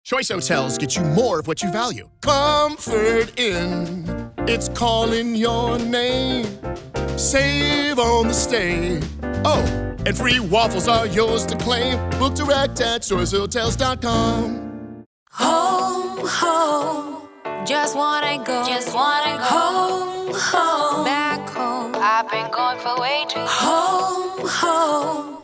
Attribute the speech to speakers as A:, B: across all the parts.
A: Choice Hotels get you more of what you value. Comfort Inn, it's calling your name. Save on the stay. Oh, and free waffles are yours to claim. Book direct at choicehotels.com.
B: Home, home, just wanna go home, home, back home. I've been gone for way too long. Home, home.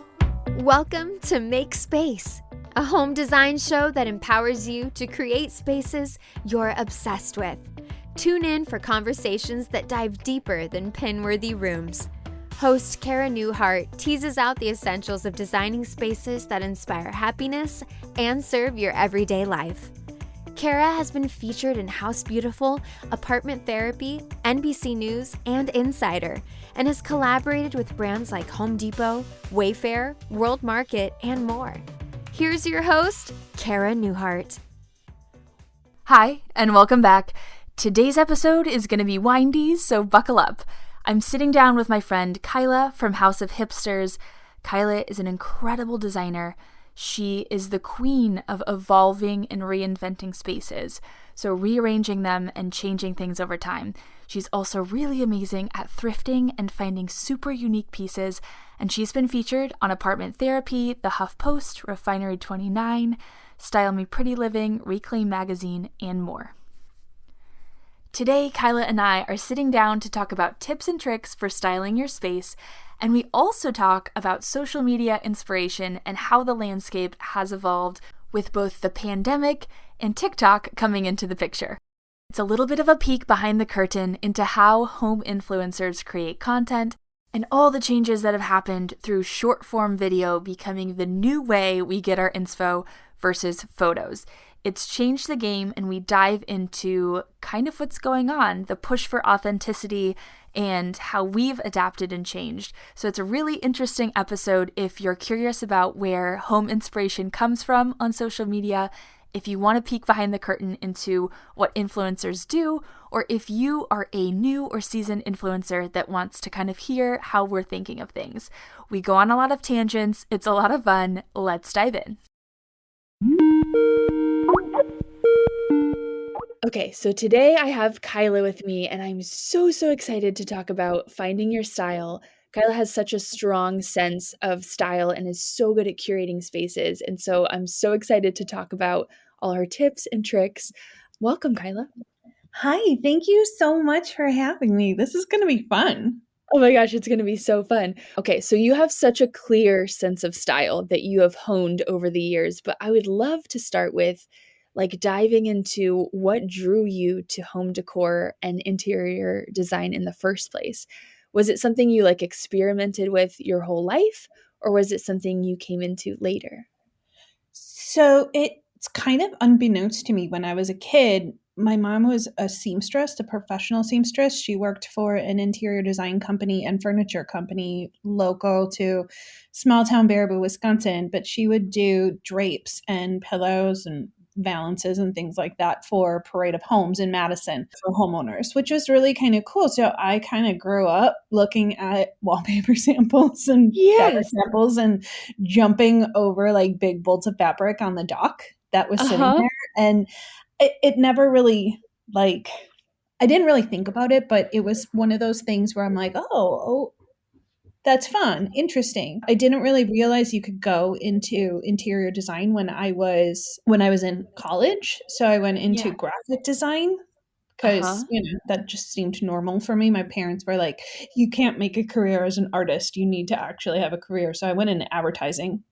C: Welcome to Make Space, a home design show that empowers you to create spaces you're obsessed with. Tune in for conversations that dive deeper than pin-worthy rooms. Host Cara Newhart teases out the essentials of designing spaces that inspire happiness and serve your everyday life. Cara has been featured in House Beautiful, Apartment Therapy, NBC News, and Insider, and has collaborated with brands like Home Depot, Wayfair, World Market, and more. Here's your host, Cara Newhart.
D: Hi, and welcome back. Today's episode is going to be windy, so buckle up. I'm sitting down with my friend Kyla from House of Hipsters. Kyla is an incredible designer. She is the queen of evolving and reinventing spaces, so rearranging them and changing things over time. She's also really amazing at thrifting and finding super unique pieces, and she's been featured on Apartment Therapy, the HuffPost Refinery 29, Style Me Pretty Living, Reclaim Magazine, and more. Today, Kyla and I are sitting down to talk about tips and tricks for styling your space, and we also talk about social media inspiration and how the landscape has evolved with both the pandemic and TikTok coming into the picture. It's a little bit of a peek behind the curtain into how home influencers create content and all the changes that have happened through short-form video becoming the new way we get our inspo versus photos. It's changed the game, and we dive into kind of what's going on, the push for authenticity, and how we've adapted and changed. So it's a really interesting episode if you're curious about where home inspiration comes from on social media, if you want to peek behind the curtain into what influencers do, or if you are a new or seasoned influencer that wants to kind of hear how we're thinking of things. We go on a lot of tangents. It's a lot of fun. Let's dive in. Okay, so today I have Kyla with me, and I'm so excited to talk about finding your style. Kyla has such a strong sense of style and is so good at curating spaces, and so I'm so excited to talk about all her tips and tricks. Welcome, Kyla.
E: Hi, thank you so much for having me. This is going to be fun.
D: Oh my gosh, it's going to be so fun. Okay, so you have such a clear sense of style that you have honed over the years, but I would love to start with diving into what drew you to home decor and interior design in the first place. Was it something you experimented with your whole life, or was it something you came into later?
E: So it's kind of unbeknownst to me when I was a kid. My mom was a seamstress, a professional seamstress. She worked for an interior design company and furniture company local to small town Baraboo, Wisconsin, but she would do drapes and pillows and valances and things like that for Parade of Homes in Madison for homeowners, which was really kind of cool. So I kind of grew up looking at wallpaper samples and fabric samples and jumping over big bolts of fabric on the dock that was sitting there. And it never really I didn't really think about it, but it was one of those things where I'm like, oh, that's fun. Interesting. I didn't really realize you could go into interior design when I was in college. So I went into graphic design because, that just seemed normal for me. My parents were like, you can't make a career as an artist. You need to actually have a career. So I went into advertising.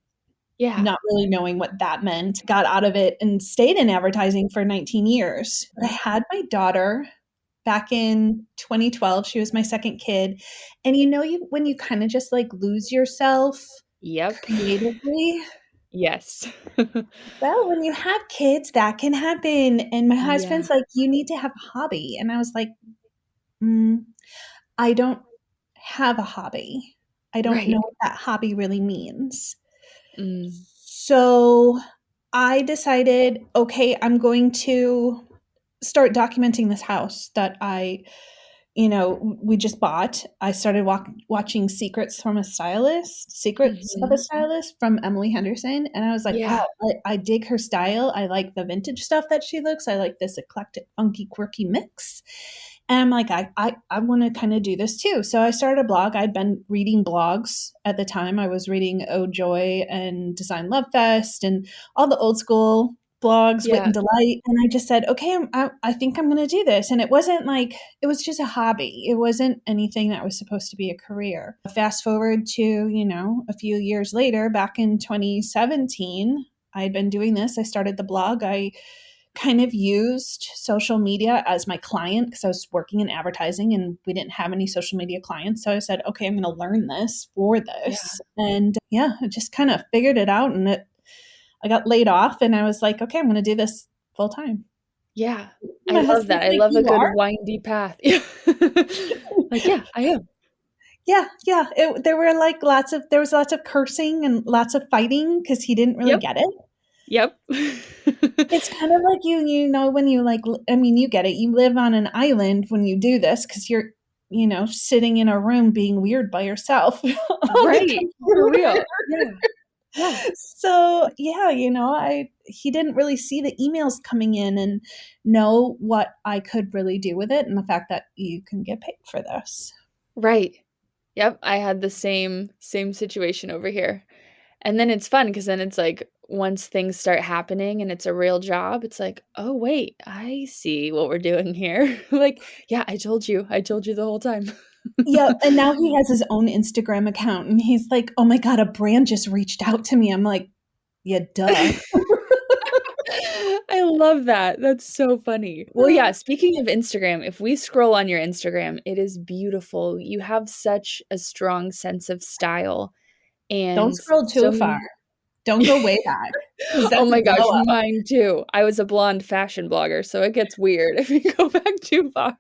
E: Yeah. Not really knowing what that meant. Got out of it and stayed in advertising for 19 years. I had my daughter back in 2012. She was my second kid. And when you kind of just lose yourself creatively.
D: Yes.
E: Well, when you have kids, that can happen. And my husband's like, you need to have a hobby. And I was like, I don't have a hobby. I don't know what that hobby really means. So I decided, okay, I'm going to start documenting this house that I we just bought. I started watching Secrets of a Stylist from Emily Henderson. And I was like,
D: Yeah.
E: wow, I dig her style. I like the vintage stuff that she looks. I like this eclectic, funky, quirky mix. And I'm like, I want to kind of do this too. So I started a blog. I'd been reading blogs at the time. I was reading Oh Joy and Design Love Fest and all the old school blogs, Wit
D: Yeah.
E: and Delight. And I just said, okay, I think I'm going to do this. And it wasn't like, it was just a hobby. It wasn't anything that was supposed to be a career. Fast forward to, a few years later, back in 2017, I'd been doing this. I started the blog. I kind of used social media as my client because I was working in advertising and we didn't have any social media clients. So I said, okay, I'm going to learn this for this.
D: Yeah.
E: And I just kind of figured it out, and I got laid off and I was like, okay, I'm going to do this full time.
D: Yeah.
E: My
D: I love that. I
E: husband's like,
D: love a
E: "You
D: good
E: are?"
D: windy path. Like, yeah, I am.
E: Yeah. There was lots of cursing and lots of fighting because he didn't really
D: Yep.
E: get it.
D: Yep.
E: It's kind of like when you you get it. You live on an island when you do this because you're, sitting in a room being weird by yourself. On the
D: Right. For
E: computer.
D: real. Yeah. Yeah.
E: So he didn't really see the emails coming in and know what I could really do with it, and the fact that you can get paid for this.
D: Right. Yep. I had the same situation over here. And then it's fun because then it's like once things start happening and it's a real job, it's like, oh, wait, I see what we're doing here. Like, yeah, I told you the whole time.
E: Yeah, and now he has his own Instagram account, and he's like, "Oh my god, a brand just reached out to me." I'm like, "Yeah, duh."
D: I love that. That's so funny. Well, yeah, speaking of Instagram, if we scroll on your Instagram, it is beautiful. You have such a strong sense of style.
E: Don't
D: And
E: scroll too far. Don't go way back. 'Cause
D: Oh
E: that's
D: my
E: a
D: gosh,
E: glow up.
D: mine too. I was a blonde fashion blogger, so it gets weird if you go back too far.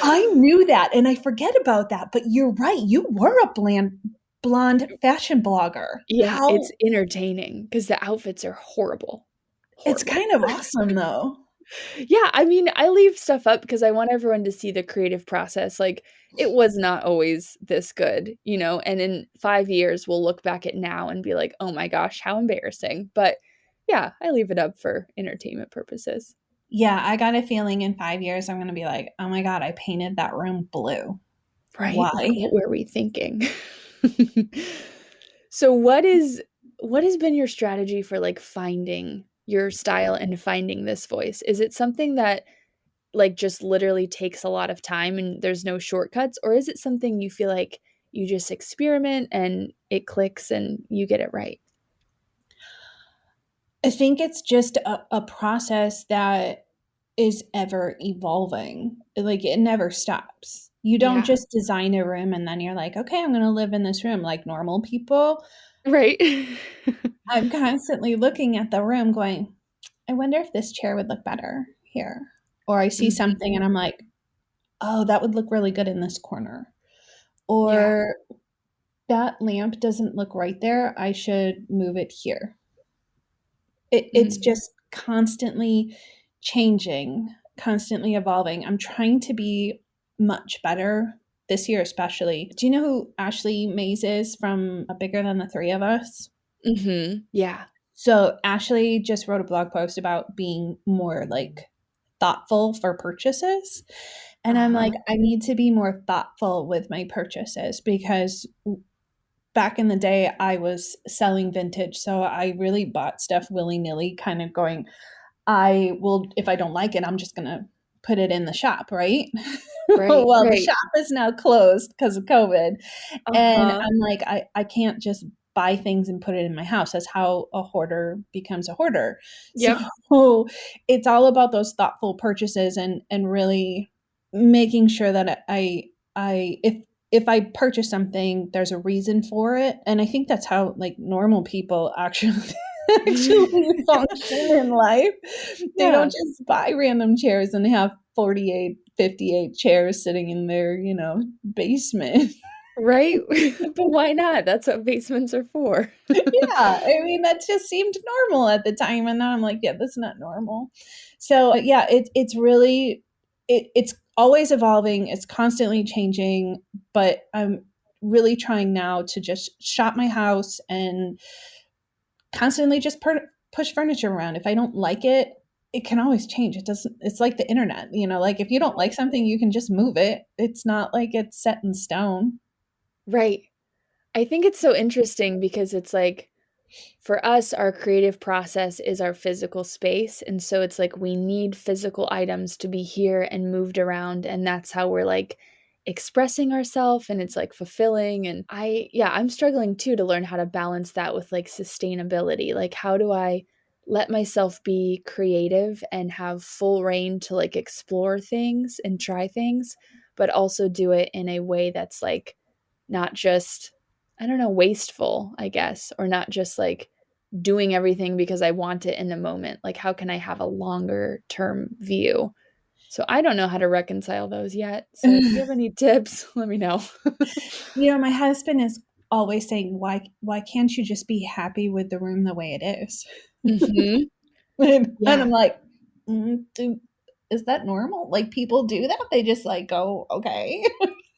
E: I knew that, and I forget about that, but you're right. You were a blonde fashion blogger.
D: Yeah, it's entertaining because the outfits are horrible.
E: It's kind of awesome, though.
D: Yeah, I mean, I leave stuff up because I want everyone to see the creative process. Like, it was not always this good, and in 5 years, we'll look back at now and be like, oh my gosh, how embarrassing. But yeah, I leave it up for entertainment purposes.
E: Yeah, I got a feeling in 5 years, I'm going to be like, oh my God, I painted that room blue.
D: Right?
E: Why?
D: Like, what were we thinking? So what has been your strategy for like finding your style and finding this voice? Is it something that like just literally takes a lot of time and there's no shortcuts, or is it something you feel like you just experiment and it clicks and you get it right?
E: I think it's just a process that is ever evolving. Like, it never stops. You don't
D: Yeah.
E: just design a room and then you're like, okay, I'm going to live in this room like normal people.
D: Right.
E: I'm constantly looking at the room going, I wonder if this chair would look better here. Or I see something and I'm like, oh, that would look really good in this corner. Or that lamp doesn't look right there. I should move it here. It's just constantly changing, constantly evolving. I'm trying to be much better this year, especially. Do you know who Ashley Mays is from Bigger Than the Three of Us?
D: Mm-hmm. Yeah.
E: So Ashley just wrote a blog post about being more like thoughtful for purchases. And I'm like, I need to be more thoughtful with my purchases because back in the day I was selling vintage. So I really bought stuff willy-nilly, kind of going, I will, if I don't like it, I'm just going to put it in the shop, right? Well, the shop is now closed because of COVID. And I'm like, I can't just buy things and put it in my house. That's how a hoarder becomes a hoarder.
D: Yep.
E: So it's all about those thoughtful purchases and really making sure that if I purchase something, there's a reason for it. And I think that's how like normal people actually function in life. They don't just buy random chairs and have 48, 58 chairs sitting in their, basement.
D: Right? But why not? That's what basements are for.
E: Yeah. I mean, that just seemed normal at the time. And now I'm like, yeah, that's not normal. So yeah, it's really it's always evolving. It's constantly changing, but I'm really trying now to just shop my house and constantly just push furniture around. If I don't like it, it can always change. It doesn't, it's like the internet, like if you don't like something, you can just move it. It's not like it's set in stone.
D: Right. I think it's so interesting because it's like for us, our creative process is our physical space. And so it's like we need physical items to be here and moved around. And that's how we're like expressing ourselves and it's like fulfilling. And I'm struggling too to learn how to balance that with like sustainability. Like, how do I let myself be creative and have full reign to like explore things and try things, but also do it in a way that's like not just, I don't know, wasteful, I guess, or not just like doing everything because I want it in the moment. Like, how can I have a longer term view? So I don't know how to reconcile those yet. So if you have any tips, let me know.
E: My husband is always saying, why can't you just be happy with the room the way it is?
D: Mm-hmm.
E: And
D: Yeah.
E: I'm like, is that normal? Like, people do that? They just like go, okay.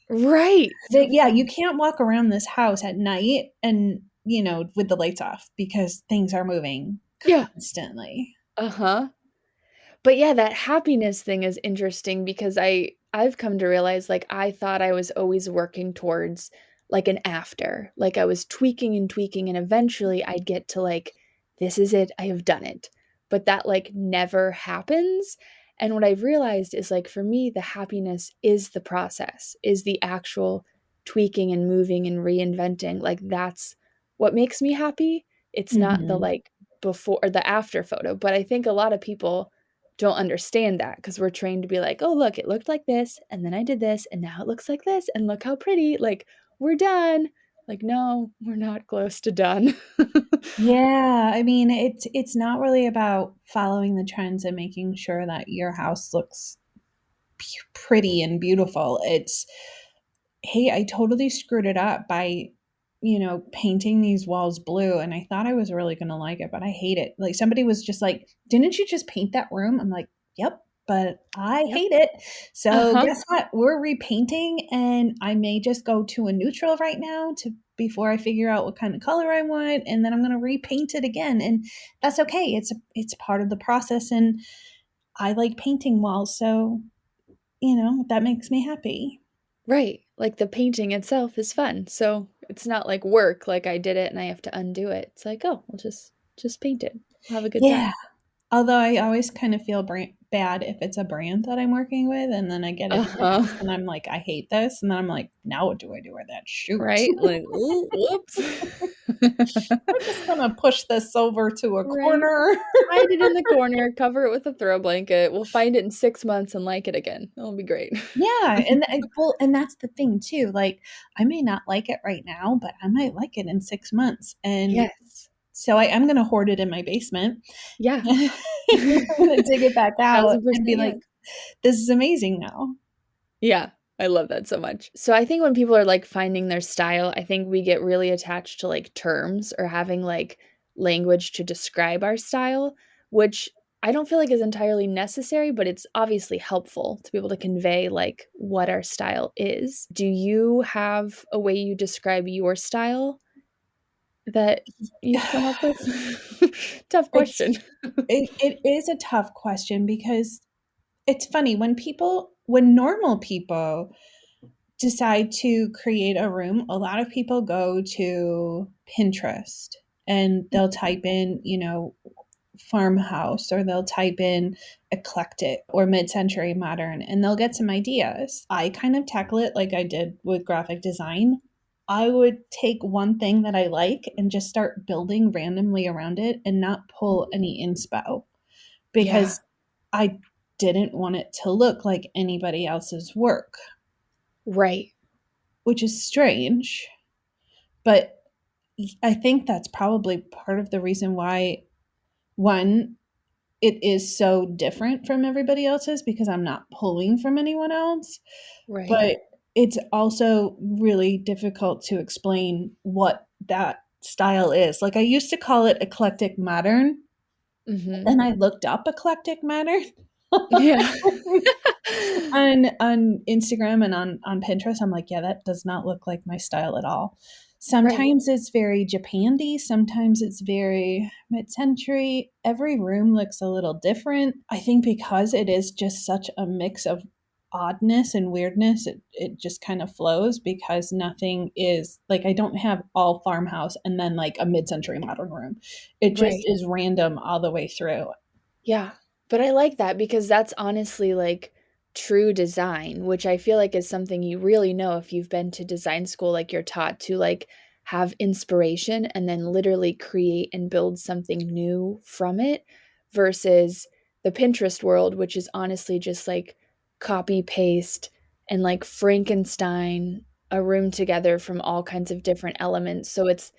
D: Right.
E: Yeah, you can't walk around this house at night and, with the lights off because things are moving
D: Yeah.
E: constantly.
D: Uh-huh. But yeah, that happiness thing is interesting because I've come to realize like I thought I was always working towards like an after. Like I was tweaking and eventually I'd get to like this is it, I have done it. But that like never happens. And what I've realized is like for me the happiness is the process, is the actual tweaking and moving and reinventing. Like that's what makes me happy. It's not the
E: Mm-hmm.
D: like before or the after photo. But I think a lot of people don't understand that because we're trained to be like, oh, look, it looked like this. And then I did this. And now it looks like this. And look how pretty. Like, we're done. Like, no, we're not close to done.
E: Yeah, I mean, it's not really about following the trends and making sure that your house looks pretty and beautiful. It's, hey, I totally screwed it up by, painting these walls blue, and I thought I was really going to like it, but I hate it. Like, somebody was just like, "Didn't you just paint that room?" I'm like, "Yep, but I
D: Yep.
E: hate it." So,
D: Uh-huh.
E: guess what? We're repainting, and I may just go to a neutral right now to before I figure out what kind of color I want, and then I'm going to repaint it again, and that's okay. It's part of the process, and I like painting walls, so, that makes me happy.
D: Right. Like the painting itself is fun. So it's not like work, like I did it and I have to undo it. It's like, oh, we'll just paint it. We'll have a good
E: Yeah.
D: time.
E: Although I always kind of feel bad if it's a brand that I'm working with, and then I get it to the
D: Uh-huh.
E: house and I'm like, I hate this. And then I'm like, now what do I do with that? Shoot.
D: Right? Like, ooh, whoops.
E: I'm just going to push this over to a
D: Right.
E: corner.
D: Hide it in the corner, cover it with a throw blanket. We'll find it in 6 months and like it again. It'll be great.
E: Yeah. And that's the thing too. Like, I may not like it right now, but I might like it in 6 months. And
D: Yes.
E: so I am going to hoard it in my basement.
D: Yeah.
E: I'm going to dig it back out and
D: 1000%,
E: be like,
D: yes.
E: this is amazing now.
D: Yeah, I love that so much. So I think when people are like finding their style, I think we get really attached to like terms or having like language to describe our style, which I don't feel like is entirely necessary, but it's obviously helpful to be able to convey like what our style is. Do you have a way you describe your style that you've come up with? Tough
E: It's
D: question.
E: it is a tough question because it's funny when normal people decide to create a room, a lot of people go to Pinterest and they'll type in, farmhouse, or they'll type in eclectic or mid-century modern, and they'll get some ideas. I kind of tackle it like I did with graphic design. I would take one thing that I like and just start building randomly around it and not pull any inspo
D: Yeah,
E: because I didn't want it to look like anybody else's work,
D: right.
E: which is strange. But I think that's probably part of the reason why, one, it is so different from everybody else's because I'm not pulling from anyone else.
D: Right.
E: But it's also really difficult to explain what that style is. Like, I used to call it eclectic modern.
D: Mhm.
E: Then I looked up eclectic modern
D: Yeah.
E: on Instagram and on Pinterest, I'm like, yeah, that does not look like my style at all. Sometimes it's very Japandi, sometimes it's very mid-century. Every room looks a little different. I think because it is just such a mix of oddness and weirdness, it just kind of flows, because nothing is like, I don't have all farmhouse and then like a mid-century modern room. It just
D: Right.
E: is random all the way through.
D: Yeah. But I like that because that's honestly like true design, which I feel like is something you really know if you've been to design school. Like you're taught to like have inspiration and then literally create and build something new from it, versus the Pinterest world, which is honestly just like copy paste and like Frankenstein a room together from all kinds of different elements. So it's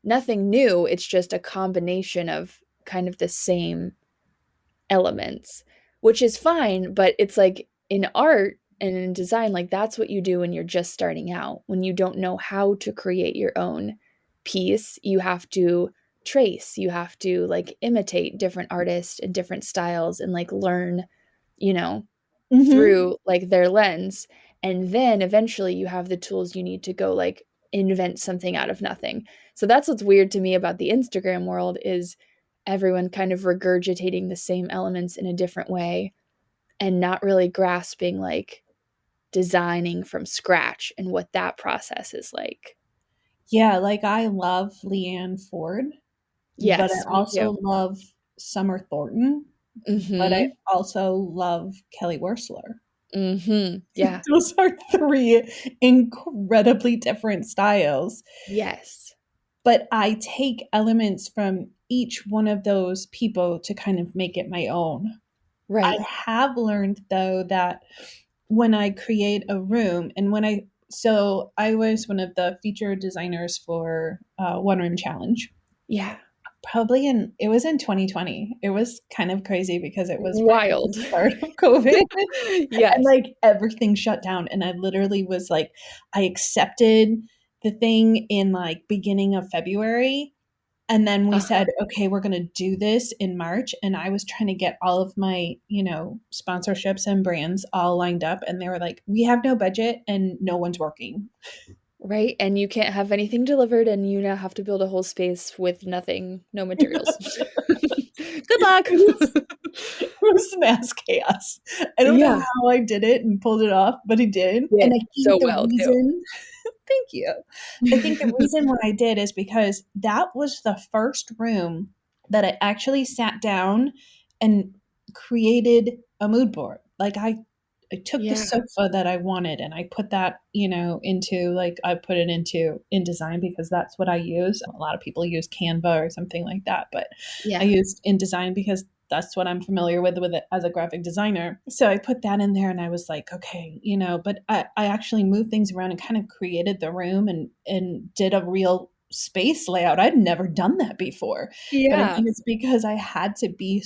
D: nothing new. It's just a combination of kind of the same elements, which is fine, but it's like in art and in design, like that's what you do when you're just starting out. When you don't know how to create your own piece, you have to trace, you have to like imitate different artists and different styles and like learn, you know, through like their lens. And then eventually you have the tools you need to go like invent something out of nothing. So that's what's weird to me about the Instagram world is everyone kind of regurgitating the same elements in a different way and not really grasping like designing from scratch and what that process is like.
E: Yeah, like I love Leanne Ford, but I
D: Yes, me
E: also
D: too.
E: love Summer Thornton, but I
D: Mhm.
E: also love Kelly Wearstler.
D: Mhm. Yeah.
E: Those are three incredibly different styles,
D: Yes.
E: but I take elements from each one of those people to kind of make it my own. I
D: Right.
E: have learned though that when I create a room and so I was one of the feature designers for One Room Challenge.
D: Yeah.
E: It was in 2020. It was kind of crazy because it was right at the
D: Wild.
E: start of COVID and
D: Yes.
E: like everything shut down. And I literally was like, I accepted the thing in like beginning of February. And then we
D: Uh-huh.
E: said, okay, we're going to do this in March. And I was trying to get all of my, sponsorships and brands all lined up. And they were like, we have no budget and no one's working.
D: Right? And you can't have anything delivered and you now have to build a whole space with nothing, no materials. Good luck.
E: It was mass chaos. I don't know
D: Yeah.
E: how I did it and pulled it off, but I did. And
D: Did
E: I
D: so
E: think the
D: well too.
E: reason, thank you. I think the reason why I did is because that was the first room that I actually sat down and created a mood board. Like I took the
D: Yeah.
E: sofa that I wanted and I put that, into like I put it into InDesign because that's what I use. A lot of people use Canva or something like that, but I
D: Yeah.
E: used InDesign because that's what I'm familiar with it as a graphic designer. So I put that in there and I was like, okay, but I actually moved things around and kind of created the room and did a real space layout. I'd never done that before. But I
D: Yeah.
E: think it's because I had to be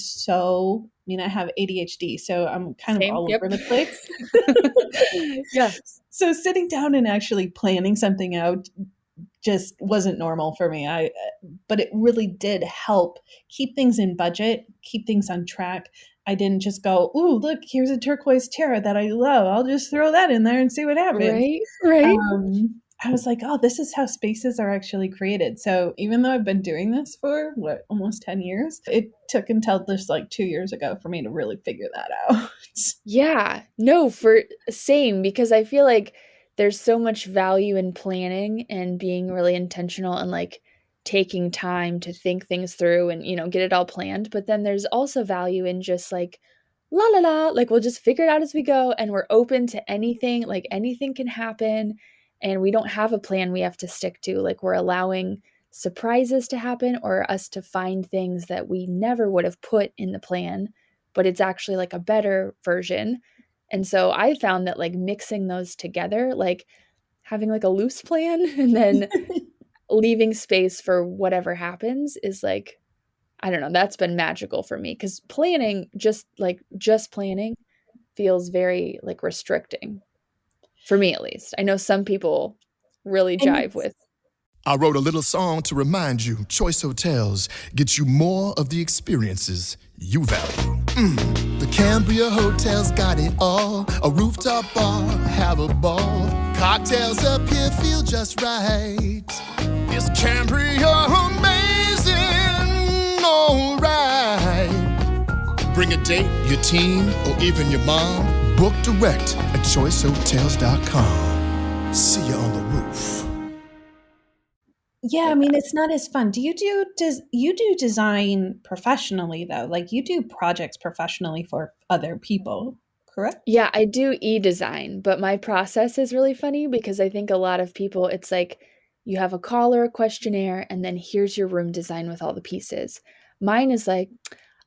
E: I have ADHD, so I'm kind of
D: Same.
E: all
D: Yep.
E: over the place.
D: Yeah.
E: So sitting down and actually planning something out just wasn't normal for me. But it really did help keep things in budget, keep things on track. I didn't just go, "Ooh, look, here's a turquoise chair that I love. I'll just throw that in there and see what happens."
D: Right. Right.
E: I was like, "Oh, this is how spaces are actually created." So even though I've been doing this for almost 10 years, it took until just like 2 years ago for me to really figure that out.
D: Yeah. No, for same, because I feel like there's so much value in planning and being really intentional and like taking time to think things through and, get it all planned. But then there's also value in just like, la la la, like we'll just figure it out as we go and we're open to anything, like anything can happen. And we don't have a plan we have to stick to. Like we're allowing surprises to happen or us to find things that we never would have put in the plan, but it's actually like a better version. And so I found that like mixing those together, like having like a loose plan and then leaving space for whatever happens is like, I don't know, that's been magical for me because planning, just planning feels very like restricting for me at least. I know some people really
E: And
D: jive with.
A: I wrote a little song to remind you Choice Hotels get you more of the experiences you value. The Cambria Hotels got it all. A rooftop bar, have a ball. Cocktails up here feel just right. Is Cambria amazing? Alright. Bring a date, your team, or even your mom. Book direct at choicehotels.com. See you on the roof.
E: Yeah, I mean, it's not as fun. Do you do design professionally though? Like you do projects professionally for other people, correct?
D: Yeah, I do e-design, but my process is really funny because I think a lot of people, it's like you have a call or a questionnaire, and then here's your room design with all the pieces. Mine is like,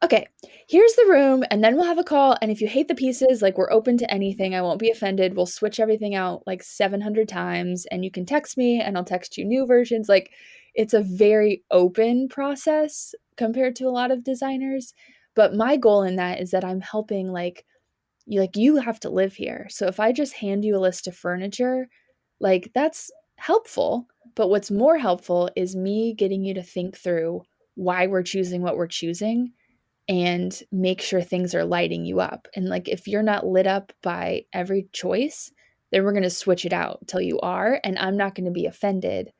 D: okay, here's the room, and then we'll have a call, and if you hate the pieces, like we're open to anything, I won't be offended. We'll switch everything out like 700 times, and you can text me, and I'll text you new versions. Like it's a very open process compared to a lot of designers. But my goal in that is that I'm helping you have to live here. So if I just hand you a list of furniture, like that's helpful. But what's more helpful is me getting you to think through why we're choosing what we're choosing and make sure things are lighting you up. And like if you're not lit up by every choice, then we're going to switch it out till you are. And I'm not going to be offended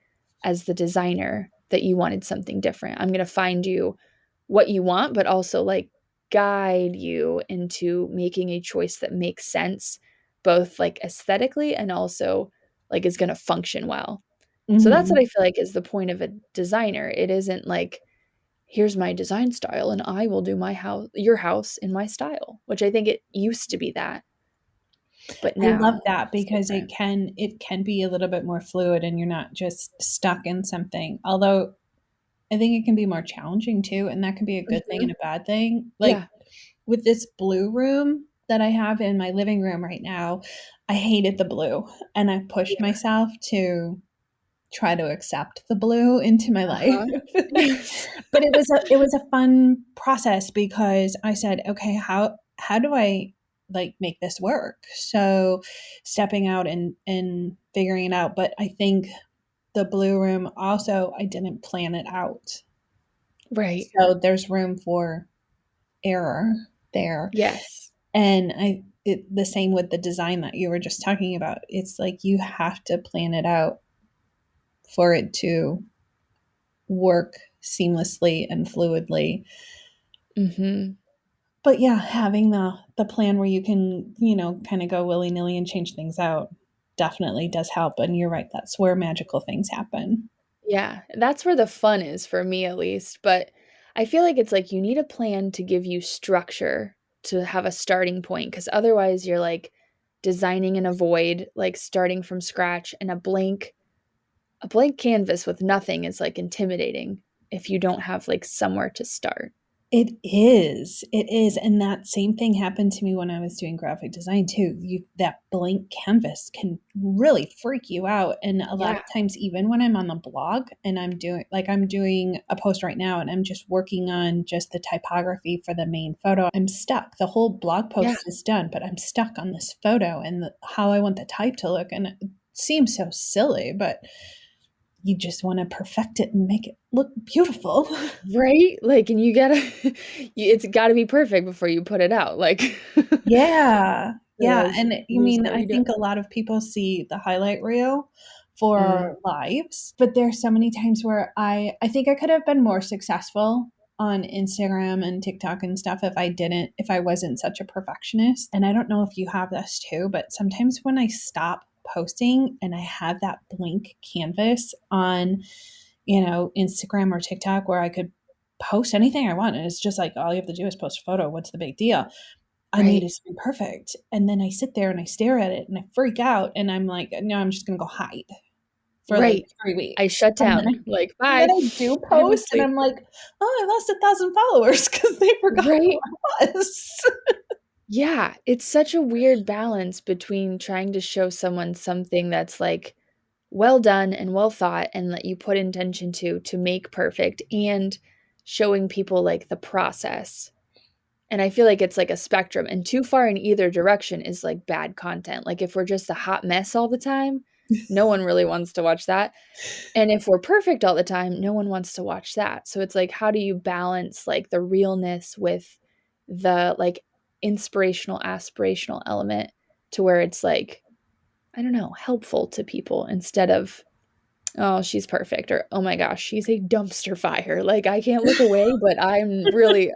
D: as the designer that you wanted something different. I'm going to find you what you want, but also like guide you into making a choice that makes sense, both like aesthetically and also like is going to function well. So that's what I feel like is the point of a designer. It isn't like, here's my design style and I will do your house in my style, which I think it used to be that. But now
E: I love that because it can be a little bit more fluid and you're not just stuck in something. Although I think it can be more challenging too, and that can be a good thing and a bad thing. Like with this blue room that I have in my living room right now, I hated the blue and I pushed myself to try to accept the blue into my life. But it was a fun process because I said, okay, how do I like make this work? So stepping out and figuring it out. But I think the blue room also, I didn't plan it out.
D: Right.
E: So there's room for error there.
D: Yes.
E: And the same with the design that you were just talking about. It's like you have to plan it out for it to work seamlessly and fluidly.
D: Mm-hmm.
E: But yeah, having the plan where you can, kind of go willy-nilly and change things out definitely does help. And you're right, that's where magical things happen.
D: Yeah, that's where the fun is for me at least. But I feel like it's like you need a plan to give you structure to have a starting point, because otherwise you're like designing in a void, like starting from scratch, and a blank canvas with nothing is like intimidating if you don't have like somewhere to start.
E: It is. And that same thing happened to me when I was doing graphic design too. That blank canvas can really freak you out. And a lot of times, even when I'm on the blog and I'm doing a post right now and I'm just working on just the typography for the main photo, I'm stuck. The whole blog post is done, but I'm stuck on this photo and how I want the type to look. And it seems so silly, but you just want to perfect it and make it look beautiful.
D: Right? Like, and it's gotta be perfect before you put it out. Like,
E: yeah. And I think a lot of people see the highlight reel for lives, but there's so many times where I think I could have been more successful on Instagram and TikTok and stuff if I wasn't such a perfectionist. And I don't know if you have this too, but sometimes when I stop posting and I have that blank canvas on, Instagram or TikTok where I could post anything I want. And it's just like, all you have to do is post a photo. What's the big deal? I need it to be perfect. And then I sit there and I stare at it and I freak out and I'm like, no, I'm just going to go hide for like 3 weeks.
D: I shut down. Bye.
E: Then I do post and I'm like, oh, I lost 1,000 followers because they forgot who I was.
D: Yeah, it's such a weird balance between trying to show someone something that's like well done and well thought and that you put intention to make perfect, and showing people like the process. And I feel like it's like a spectrum, and too far in either direction is like bad content. Like if we're just a hot mess all the time, no one really wants to watch that. And if we're perfect all the time, no one wants to watch that. So it's like, how do you balance like the realness with the like inspirational, aspirational element to where it's like, I don't know, helpful to people instead of, oh, she's perfect, or oh my gosh, she's a dumpster fire. Like, I can't look away, but I'm really,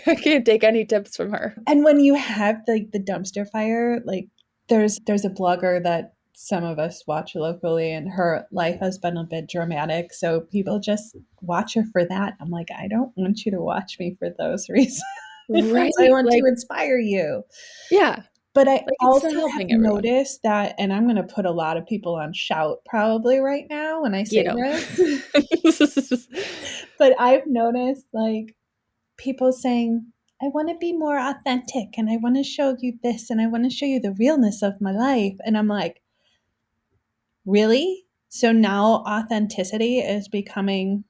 D: I can't take any tips from her.
E: And when you have like the dumpster fire, like there's a blogger that some of us watch locally, and her life has been a bit dramatic. So people just watch her for that. I'm like, I don't want you to watch me for those reasons.
D: Right.
E: I want
D: like,
E: to inspire you.
D: yeah.
E: But I
D: Like, it's
E: also
D: not
E: have
D: helping everyone.
E: noticed that, and I'm going to put a lot of people on shout probably right now when I say this, but I've noticed like people saying, I want to be more authentic and I want to show you this and I want to show you the realness of my life. And I'm like, really? So now authenticity is becoming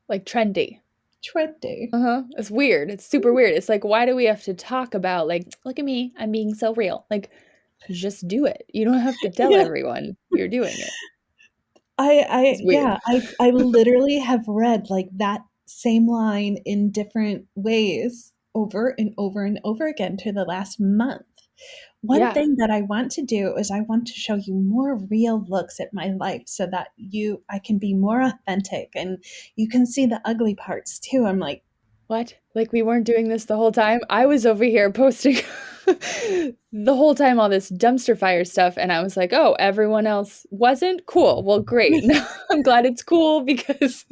D: like trendy.
E: trendy.
D: It's weird. It's super weird. It's like, why do we have to talk about, like, look at me, I'm being so real? Like, just do it. You don't have to tell everyone you're doing it.
E: I literally have read like that same line in different ways over and over and over again for the last month. One thing that I want to do is I want to show you more real looks at my life so that I can be more authentic and you can see the ugly parts too. I'm like,
D: what? Like, we weren't doing this the whole time? I was over here posting the whole time all this dumpster fire stuff, and I was like, oh, everyone else wasn't? Cool. Well, great. Now I'm glad it's cool because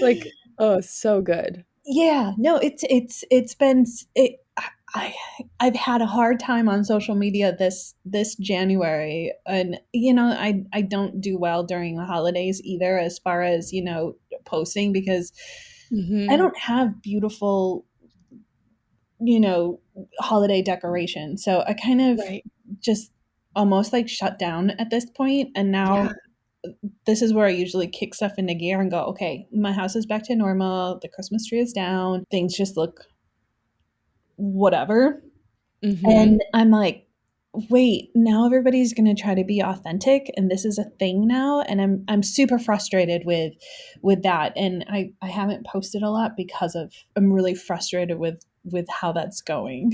D: like, oh, so good.
E: Yeah, no, it's been I've had a hard time on social media this January, and I don't do well during the holidays either as far as posting, because I don't have beautiful holiday decoration, so I kind of just almost like shut down at this point. And now this is where I usually kick stuff into gear and go, okay, my house is back to normal, the Christmas tree is down, things just look whatever. And I'm like, wait, now everybody's going to try to be authentic, and this is a thing now, and I'm super frustrated with that. And I haven't posted a lot because I'm really frustrated with how that's going.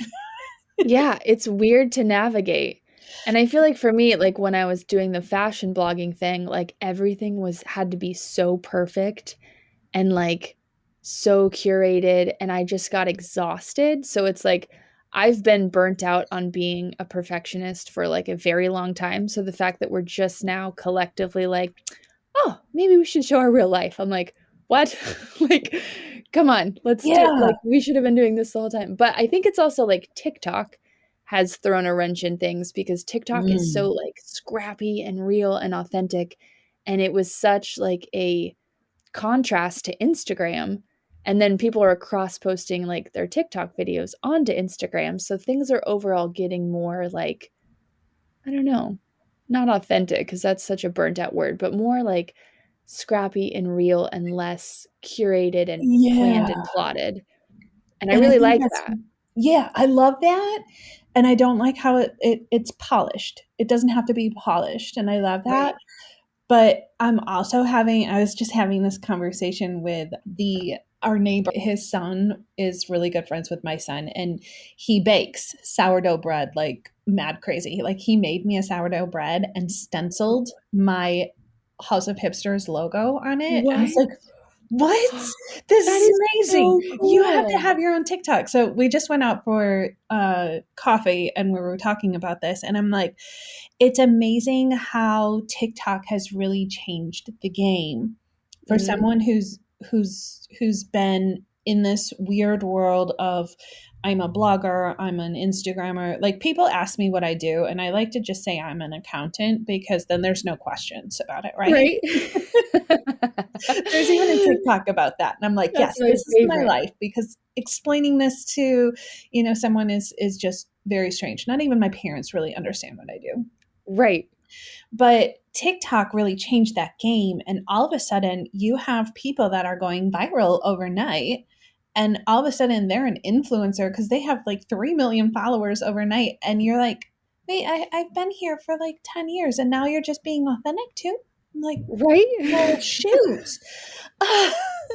D: Yeah, it's weird to navigate. And I feel like for me, like when I was doing the fashion blogging thing, like everything had to be so perfect and like so curated, and I just got exhausted. So it's like I've been burnt out on being a perfectionist for like a very long time. So the fact that we're just now collectively like, oh, maybe we should show our real life. I'm like, what? Like, come on, let's do it. Like, we should have been doing this the whole time. But I think it's also like TikTok has thrown a wrench in things, because TikTok is so like scrappy and real and authentic. And it was such like a contrast to Instagram. And then people are cross-posting like their TikTok videos onto Instagram. So things are overall getting more like, I don't know, not authentic, because that's such a burnt out word, but more like scrappy and real and less curated and planned and plotted. And I really like that.
E: Yeah, I love that. And I don't like how it's polished. It doesn't have to be polished. And I love that. Right. But I was just having this conversation with our neighbor. His son is really good friends with my son, and he bakes sourdough bread like mad crazy. Like, he made me a sourdough bread and stenciled my House of Hipsters logo on it.
D: What?
E: And I was like, what? This is amazing. So cool. You have to have your own TikTok. So we just went out for coffee and we were talking about this, and I'm like, it's amazing how TikTok has really changed the game for someone who's been in this weird world of, I'm a blogger, I'm an Instagrammer. Like, people ask me what I do, and I like to just say I'm an accountant, because then there's no questions about it, right? There's even a TikTok about that. And I'm like, yes, this is my life, because explaining this to, someone is just very strange. Not even my parents really understand what I do.
D: Right.
E: But TikTok really changed that game. And all of a sudden you have people that are going viral overnight. And all of a sudden they're an influencer because they have like 3 million followers overnight. And you're like, wait, I've been here for like 10 years and now you're just being authentic too? I'm like,
D: right?
E: Well, shoot.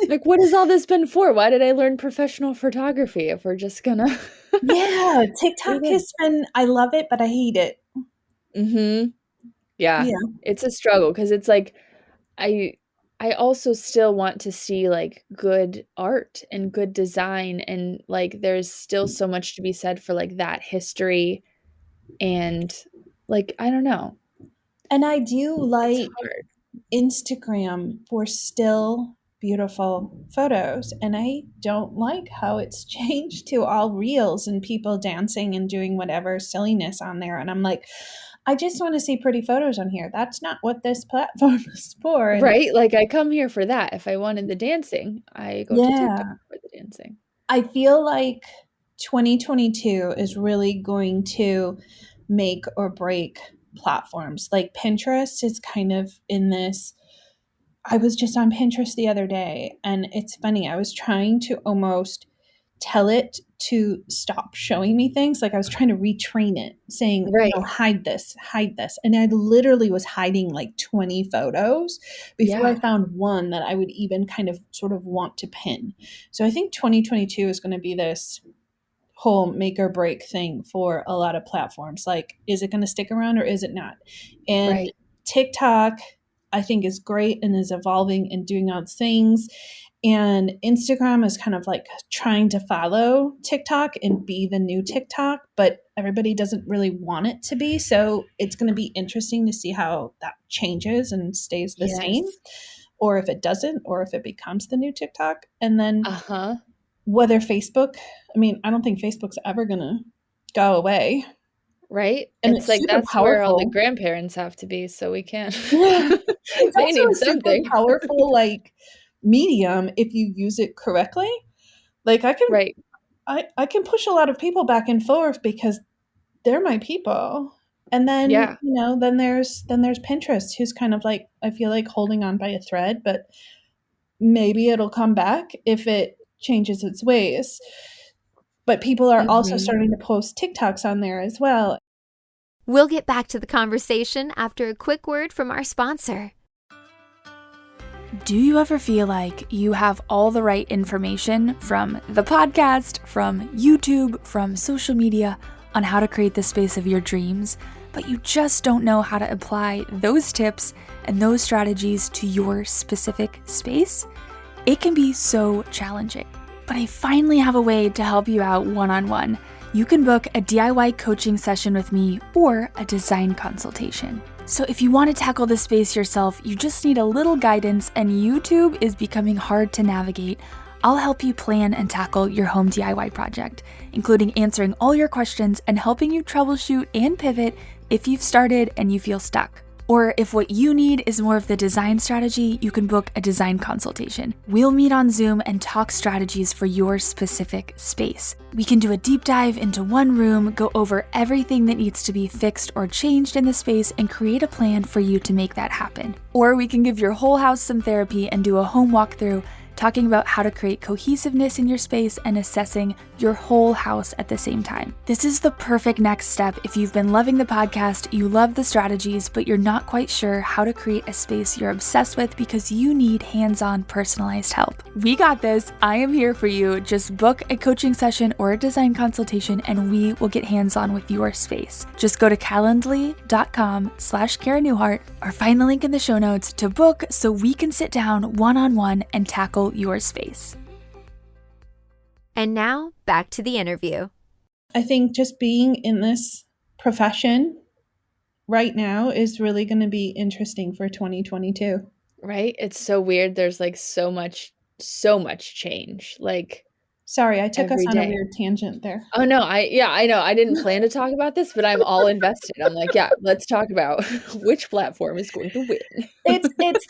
D: Like, what has all this been for? Why did I learn professional photography if we're just gonna...
E: Yeah, TikTok
D: It is.
E: has been, I love it, but I hate it.
D: Mm-hmm. Yeah.
E: Yeah.
D: It's a struggle because it's like I I also still want to see like good art and good design, and like there's still so much to be said for like that history, and like I don't know.
E: And I do
D: It's
E: like
D: hard.
E: Instagram for still beautiful photos. And I don't like how it's changed to all reels and people dancing and doing whatever silliness on there. And I'm like, I just want to see pretty photos on here. That's not what this platform is for. And
D: Right? Like I come here for that. If I wanted the dancing, I go to TikTok
E: yeah,
D: for the dancing.
E: I feel like 2022 is really going to make or break platforms. Like Pinterest is kind of in this. I was just on Pinterest the other day, and it's funny. I was trying to almost tell it to stop showing me things. Like I was trying to retrain it, saying,
D: Right.
E: no, hide this, hide this. And I literally was hiding like 20 photos before I
D: Yeah.
E: found one that I would even kind of sort of want to pin. So I think 2022 is going to be this whole make or break thing for a lot of platforms. Like, is it going to stick around or is it not? And
D: Right.
E: TikTok, I think, is great and is evolving and doing all things. And Instagram is kind of like trying to follow TikTok and be the new TikTok, but everybody doesn't really want it to be. So it's going to be interesting to see how that changes and stays the same,
D: Yes.
E: or if it doesn't, or if it becomes the new TikTok. And then
D: Uh-huh.
E: whether Facebook, I mean, I don't think Facebook's ever going to go away.
D: Right?
E: And
D: It's
E: it's
D: like
E: super
D: that's where all the
E: powerful.
D: grandparents have to be so we can.
E: Yeah. It's
D: They
E: also
D: need
E: a super
D: something.
E: powerful like medium if you use it correctly. Like
D: Right.
E: I can push a lot of people back and forth because they're my people. And then,
D: Yeah.
E: then there's Pinterest who's kind of like I feel like holding on by a thread, but maybe it'll come back if it changes its ways. But people are also
D: Mhm.
E: starting to post TikToks on there as well.
C: We'll get back to the conversation after a quick word from our sponsor.
D: Do you ever feel like you have all the right information from the podcast, from YouTube, from social media on how to create the space of your dreams, but you just don't know how to apply those tips and those strategies to your specific space? It can be so challenging, but I finally have a way to help you out one-on-one. You can book a DIY coaching session with me or a design consultation. So if you want to tackle this space yourself, you just need a little guidance, and YouTube is becoming hard to navigate. I'll help you plan and tackle your home DIY project, including answering all your questions and helping you troubleshoot and pivot if you've started and you feel stuck. Or if what you need is more of the design strategy, you can book a design consultation. We'll meet on Zoom and talk strategies for your specific space. We can do a deep dive into one room, go over everything that needs to be fixed or changed in the space, and create a plan for you to make that happen. Or we can give your whole house some therapy and do a home walkthrough, talking about how to create cohesiveness in your space and assessing your whole house at the same time. This is the perfect next step if you've been loving the podcast, you love the strategies, but you're not quite sure how to create a space you're obsessed with because you need hands-on personalized help. We got this. I am here for you. Just book a coaching session or a design consultation and we will get hands-on with your space. Just go to calendly.com/Cara Newhart or find the link in the show notes to book so we can sit down one-on-one and tackle your space.
C: And now, back to the interview.
E: I think just being in this profession right now is really going to be interesting for 2022.
D: Right? It's so weird. There's like so much change. Like
E: Sorry, I took us
D: every
E: on a
D: day.
E: weird tangent there.
D: Oh no, I know. I didn't plan to talk about this, but I'm all invested. I'm like, yeah, let's talk about which platform is going to win.
E: It's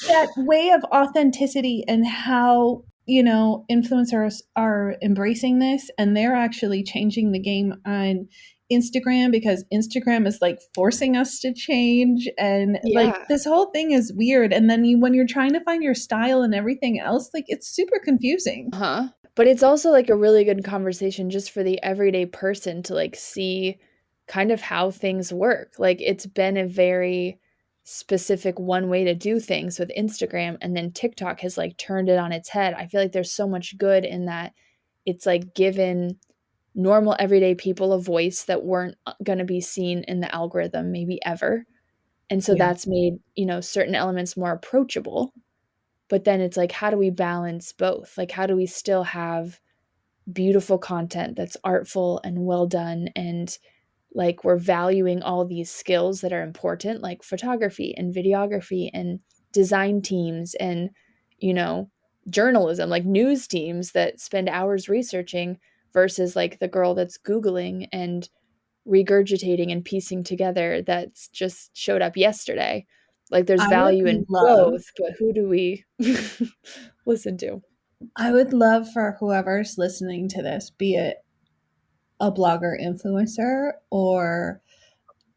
E: that way of authenticity and how, influencers are embracing this, and they're actually changing the game on Instagram because Instagram is like forcing us to change, and like
D: Yeah.
E: this whole thing is weird. And then when you're trying to find your style and everything else, like it's super confusing.
D: Uh-huh. But it's also like a really good conversation just for the everyday person to like see kind of how things work. Like it's been a very specific one way to do things with Instagram, and then TikTok has like turned it on its head. I feel like there's so much good in that. It's like given normal everyday people a voice that weren't going to be seen in the algorithm maybe ever. And so
E: Yeah.
D: that's made, certain elements more approachable. But then it's like, how do we balance both? Like, how do we still have beautiful content that's artful and well done, and like we're valuing all these skills that are important, like photography and videography and design teams and, journalism, like news teams that spend hours researching, versus like the girl that's Googling and regurgitating and piecing together that's just showed up yesterday. Like there's
E: I would
D: value in
E: love,
D: both, but who do we listen to?
E: I would love for whoever's listening to this, be it a blogger influencer or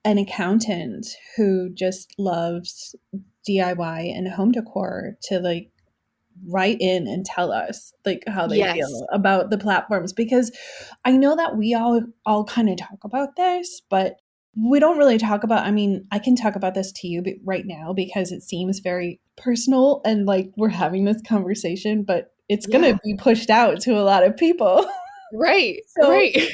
E: an accountant who just loves DIY and home decor, to like write in and tell us like how they
D: Yes.
E: feel about the platforms, because I know that we all kind of talk about this, but we don't really talk about, I mean, I can talk about this to you right now because it seems very personal and like we're having this conversation, but it's going to be pushed out to a lot of people.
D: Right.
E: So
D: Right.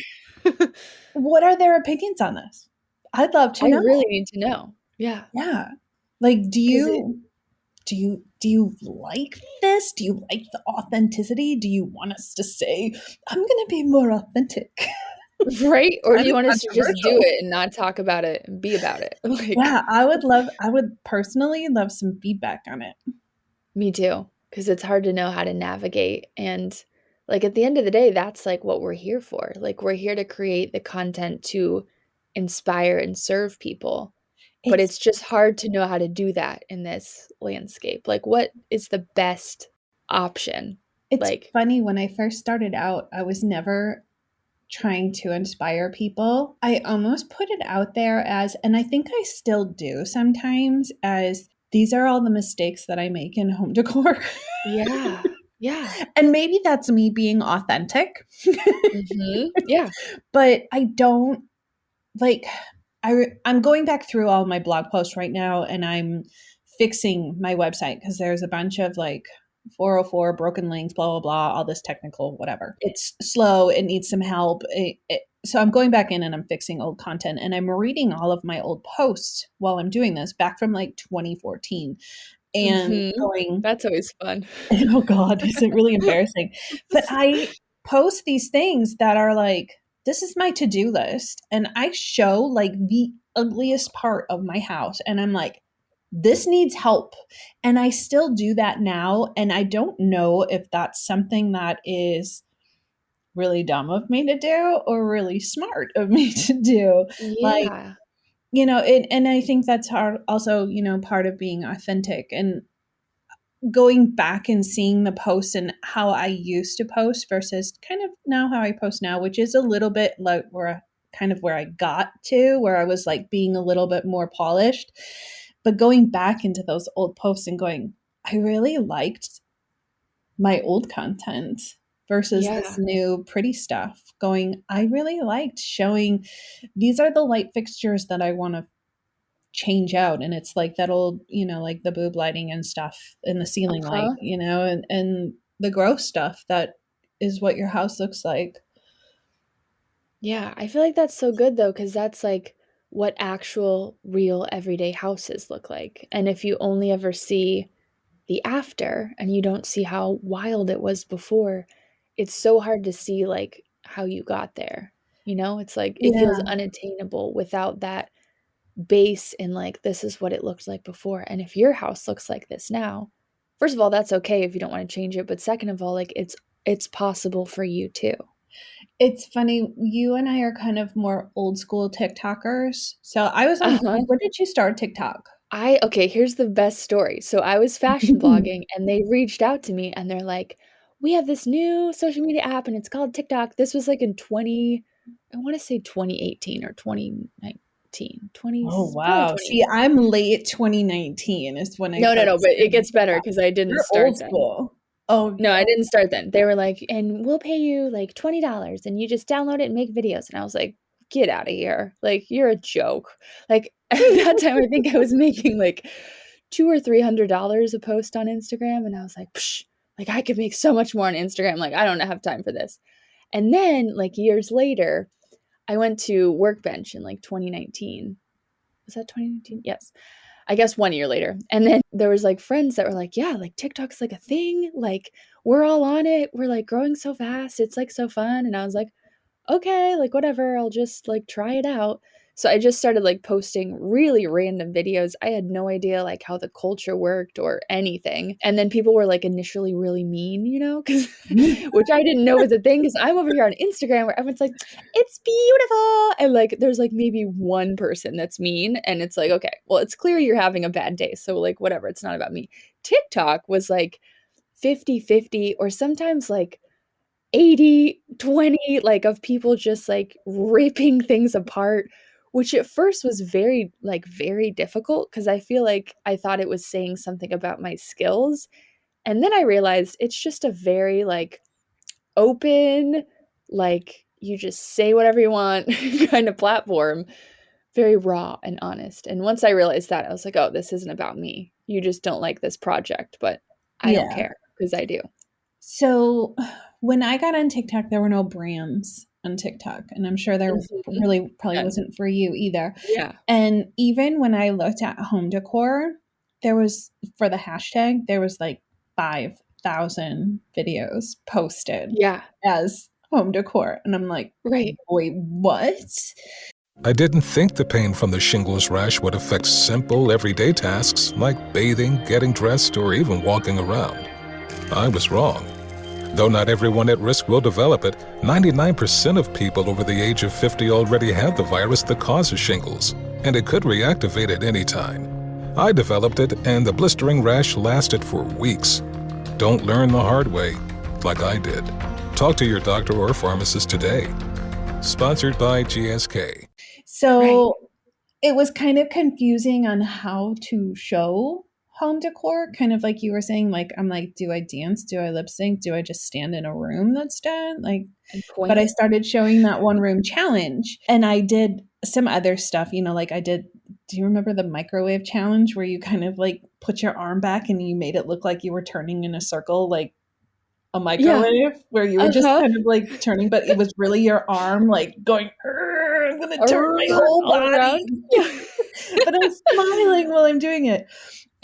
E: what are their opinions on this? I'd love to
D: I
E: know.
D: really need to know. Yeah.
E: Yeah. Like, do you like this? Do you like the authenticity? Do you want us to say, I'm going to be more authentic?
D: Right? Or do
E: Kind
D: you
E: of
D: want us to just do
E: controversial.
D: it and not talk about it and be about it? Like,
E: Yeah, I would personally love some feedback on it.
D: me too, because it's hard to know how to navigate. And like at the end of the day, that's like what we're here for. Like we're here to create the content to inspire and serve people. But it's just hard to know how to do that in this landscape. Like what is the best option?
E: It's
D: Like,
E: funny, when I first started out, I was never trying to inspire people. I almost put it out there as, and I think I still do sometimes, as these are all the mistakes that I make in home decor.
D: yeah. Yeah.
E: And maybe that's me being authentic.
D: Yeah.
E: But I don't like, I'm going back through all my blog posts right now and I'm fixing my website because there's a bunch of like 404 broken links, blah, blah, blah, all this technical, whatever. It's slow. It needs some help. So I'm going back in and I'm fixing old content and I'm reading all of my old posts while I'm doing this, back from like 2014, and going,
D: That's always fun.
E: oh God, is it really embarrassing? But I post these things that are like, this is my to-do list. And I show like the ugliest part of my house. And I'm like, this needs help. And I still do that now. And I don't know if that's something that is really dumb of me to do or really smart of me to do. Like,
D: Yeah.
E: and I think that's also, part of being authentic. And going back and seeing the posts and how I used to post versus kind of now how I post now, which is a little bit like where I got to, where I was like being a little bit more polished. But going back into those old posts and going, I really liked my old content versus this new pretty stuff. Going, I really liked showing, these are the light fixtures that I want to change out, and it's like that old, like the boob lighting and stuff in the ceiling light, and the gross stuff that is what your house looks like.
D: Yeah, I feel like that's so good though, because that's like what actual real everyday houses look like. And if you only ever see the after and you don't see how wild it was before, it's so hard to see like how you got there. It's like it feels unattainable without that base in like this is what it looked like before. And if your house looks like this now, first of all, that's okay if you don't want to change it, but second of all, like it's possible for you too.
E: It's funny, you and I are kind of more old school TikTokers. So I was on, when did you start TikTok?
D: Okay, here's the best story. So I was fashion blogging and they reached out to me and they're like, we have this new social media app and it's called TikTok. This was like in I want to say 2018 or 2019.
E: Oh, wow. See, I'm late 2019 is when I
D: No, but it gets better because I didn't start
E: old school. Then. Oh,
D: no, I didn't start then. They were like, and we'll pay you like $20 and you just download it and make videos. And I was like, get out of here. Like, you're a joke. Like, at that time, I think I was making like $200 or $300 a post on Instagram. And I was like, psh, like I could make so much more on Instagram. Like, I don't have time for this. And then like years later, I went to Workbench in like 2019. Was that 2019? Yes. I guess 1 year later. And then there was like friends that were like, yeah, like TikTok's like a thing. Like we're all on it. We're like growing so fast. It's like so fun. And I was like, okay, like whatever, I'll just like try it out. So I just started like posting really random videos. I had no idea like how the culture worked or anything. And then people were like initially really mean, you know, cuz which I didn't know was a thing cuz I'm over here on Instagram where everyone's like, "It's beautiful." And like there's like maybe one person that's mean and it's like, "Okay, well, it's clear you're having a bad day." So like whatever, it's not about me. TikTok was like 50-50 or sometimes like 80-20, like, of people just, like, ripping things apart, which at first was very, like, very difficult because I feel like I thought it was saying something about my skills, and then I realized it's just a very, like, open, like, you just say whatever you want kind of platform, very raw and honest, and once I realized that, I was like, "Oh, this isn't about me. You just don't like this project, but I don't
E: Yeah.
D: care because I do."
E: So when I got on TikTok, there were no brands on TikTok, and I'm sure there
D: Mhm.
E: really probably
D: Yeah.
E: wasn't for you either.
D: Yeah.
E: And even when I looked at home decor, there was for the hashtag, there was like 5,000 videos posted
D: Yeah.
E: as home decor. And I'm like,
D: Right.
E: wait, what?
F: I didn't think the pain from the shingles rash would affect simple, everyday tasks like bathing, getting dressed, or even walking around. I was wrong. Though not everyone at risk will develop it, 99% of people over the age of 50 already have the virus that causes shingles, and it could reactivate at any time. I developed it, and the blistering rash lasted for weeks. Don't learn the hard way, like I did. Talk to your doctor or pharmacist today. Sponsored by GSK.
E: So it was kind of confusing on how to show home decor, kind of like you were saying, like, I'm like, do I dance? Do I lip sync? Do I just stand in a room that's done? Like,
D: And
E: but I
D: point.
E: started showing that one room challenge and I did some other stuff, you know, like I did. Do you remember the microwave challenge where you kind of like put your arm back and you made it look like you were turning in a circle, like a
D: Yeah.
E: microwave, where you were just
D: Uh-huh.
E: kind of like turning, but it was really your arm like going, I'm going to turn my whole
D: All
E: body.
D: around. Yeah.
E: But I'm smiling while I'm doing it.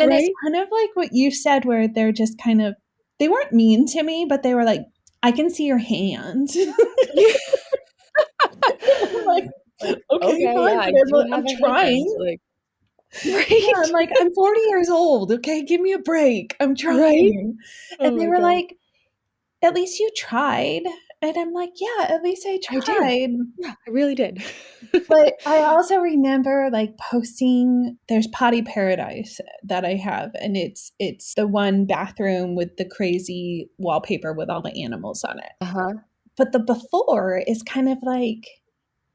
E: And it's
D: Right?
E: kind of like what you said, where they're just kind of, they weren't mean to me, but they were like, I can see your hand. I'm like, okay,
D: Okay,
E: fine,
D: yeah, I
E: whatever.
D: do
E: I'm
D: have a hand,
E: trying.
D: like
E: Yeah,
D: right?
E: I'm like, I'm 40 years old. Okay, give me a break. I'm
D: Right?
E: trying.
D: Oh
E: And they
D: my
E: were
D: god.
E: like, at least you tried. And I'm like, yeah, at least I
D: I did.
E: tried.
D: Yeah, I really did.
E: But I also remember like posting, there's Potty Paradise that I have, and it's the one bathroom with the crazy wallpaper with all the animals on it.
D: Uh-huh.
E: But the before is kind of like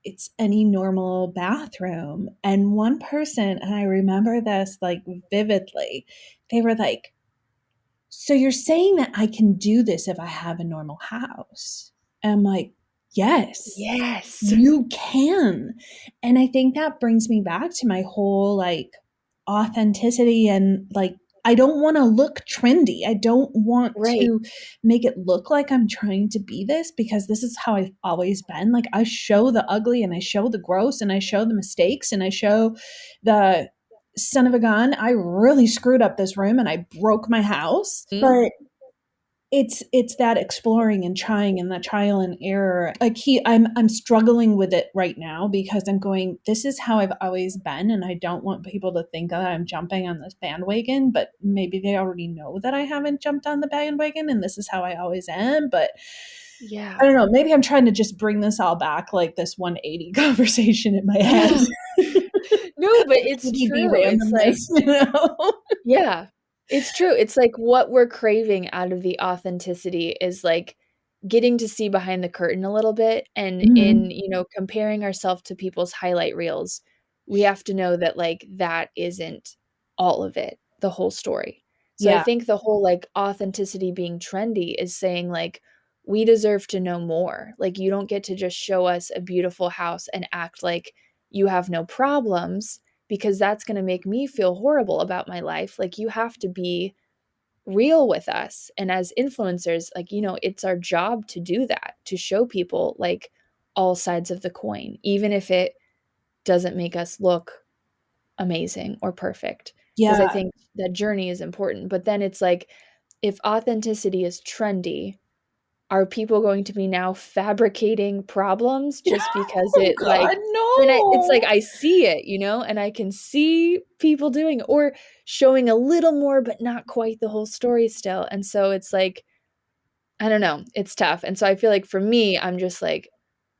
E: it's any normal bathroom. And one person, and I remember this like vividly, they were like, so you're saying that I can do this if I have a normal house? And I'm like, yes,
D: Yes.
E: you can. And I think that brings me back to my whole like authenticity and like, I don't want to look trendy. I don't want
D: Right.
E: to make it look like I'm trying to be this, because this is how I've always been. Like, I show the ugly and I show the gross and I show the mistakes and I show the son of a gun. I really screwed up this room and I broke my house.
D: Mhm.
E: But it's that exploring and trying and that trial and error. Like I'm struggling with it right now because I'm going, this is how I've always been, and I don't want people to think that I'm jumping on this bandwagon, but maybe they already know that I haven't jumped on the bandwagon and this is how I always am. But
D: Yeah.
E: I don't know, maybe I'm trying to just bring this all back, like this 180 conversation in my head.
D: No, but it's
E: TDB
D: true. It's
E: randomness,
D: like
E: you know?
D: yeah, it's true. It's like what we're craving out of the authenticity is like getting to see behind the curtain a little bit. And in,
E: Mhm.
D: you know, comparing ourselves to people's highlight reels, we have to know that like that isn't all of it, the whole story. So I
E: Yeah.
D: think the whole like authenticity being trendy is saying like, we deserve to know more. Like, you don't get to just show us a beautiful house and act like you have no problems because that's going to make me feel horrible about my life. Like, you have to be real with us. And as influencers, like, you know, it's our job to do that, to show people like all sides of the coin, even if it doesn't make us look amazing or perfect. Because I
E: Yeah.
D: think that journey is important. But then it's like, if authenticity is trendy, are people going to be now fabricating problems just because
E: Oh
D: it like,
E: God,
D: and it's like,
E: no.
D: I see it, you know, and I can see people doing it, or showing a little more, but not quite the whole story still. And so it's like, I don't know, it's tough. And so I feel like for me, I'm just like,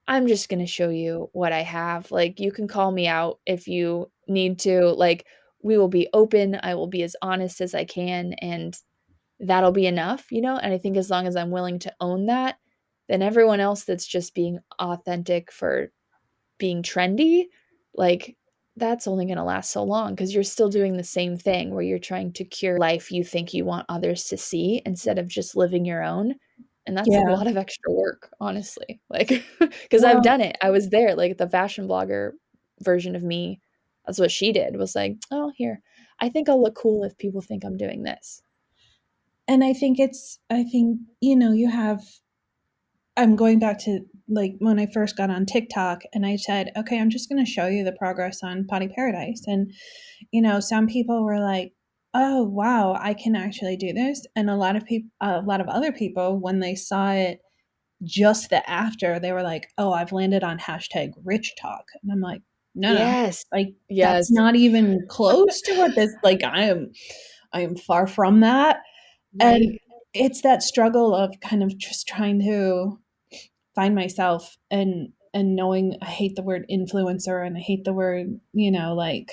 D: I'm just going to show you what I have. Like, you can call me out if you need to. Like, we will be open. I will be as honest as I can. And that'll be enough, you know? And I think as long as I'm willing to own that, then everyone else that's just being authentic for being trendy, like, that's only going to last so long, because you're still doing the same thing where you're trying to cure life you think you want others to see instead of just living your own. And that's a
E: Yeah.
D: lot of extra work, honestly. Like, because I've
E: Well,
D: done it. I was there, like the fashion blogger version of me. That's what she did, was like, oh, here, I think I'll look cool if people think I'm doing this.
E: and I think you know, I'm going back to like when I first got on TikTok and I said, okay, I'm just going to show you the progress on Potty Paradise. And, you know, some people were like, oh, wow, I can actually do this. And a lot of other people, when they saw it just the after, they were like, oh, I've landed on hashtag rich talk. And I'm like, no,
D: Yes.
E: like that's
D: Yes.
E: not even close to what this, like, I am far from that. And
D: Right.
E: it's that struggle of kind of just trying to find myself and knowing I hate the word influencer and I hate the word, you know, like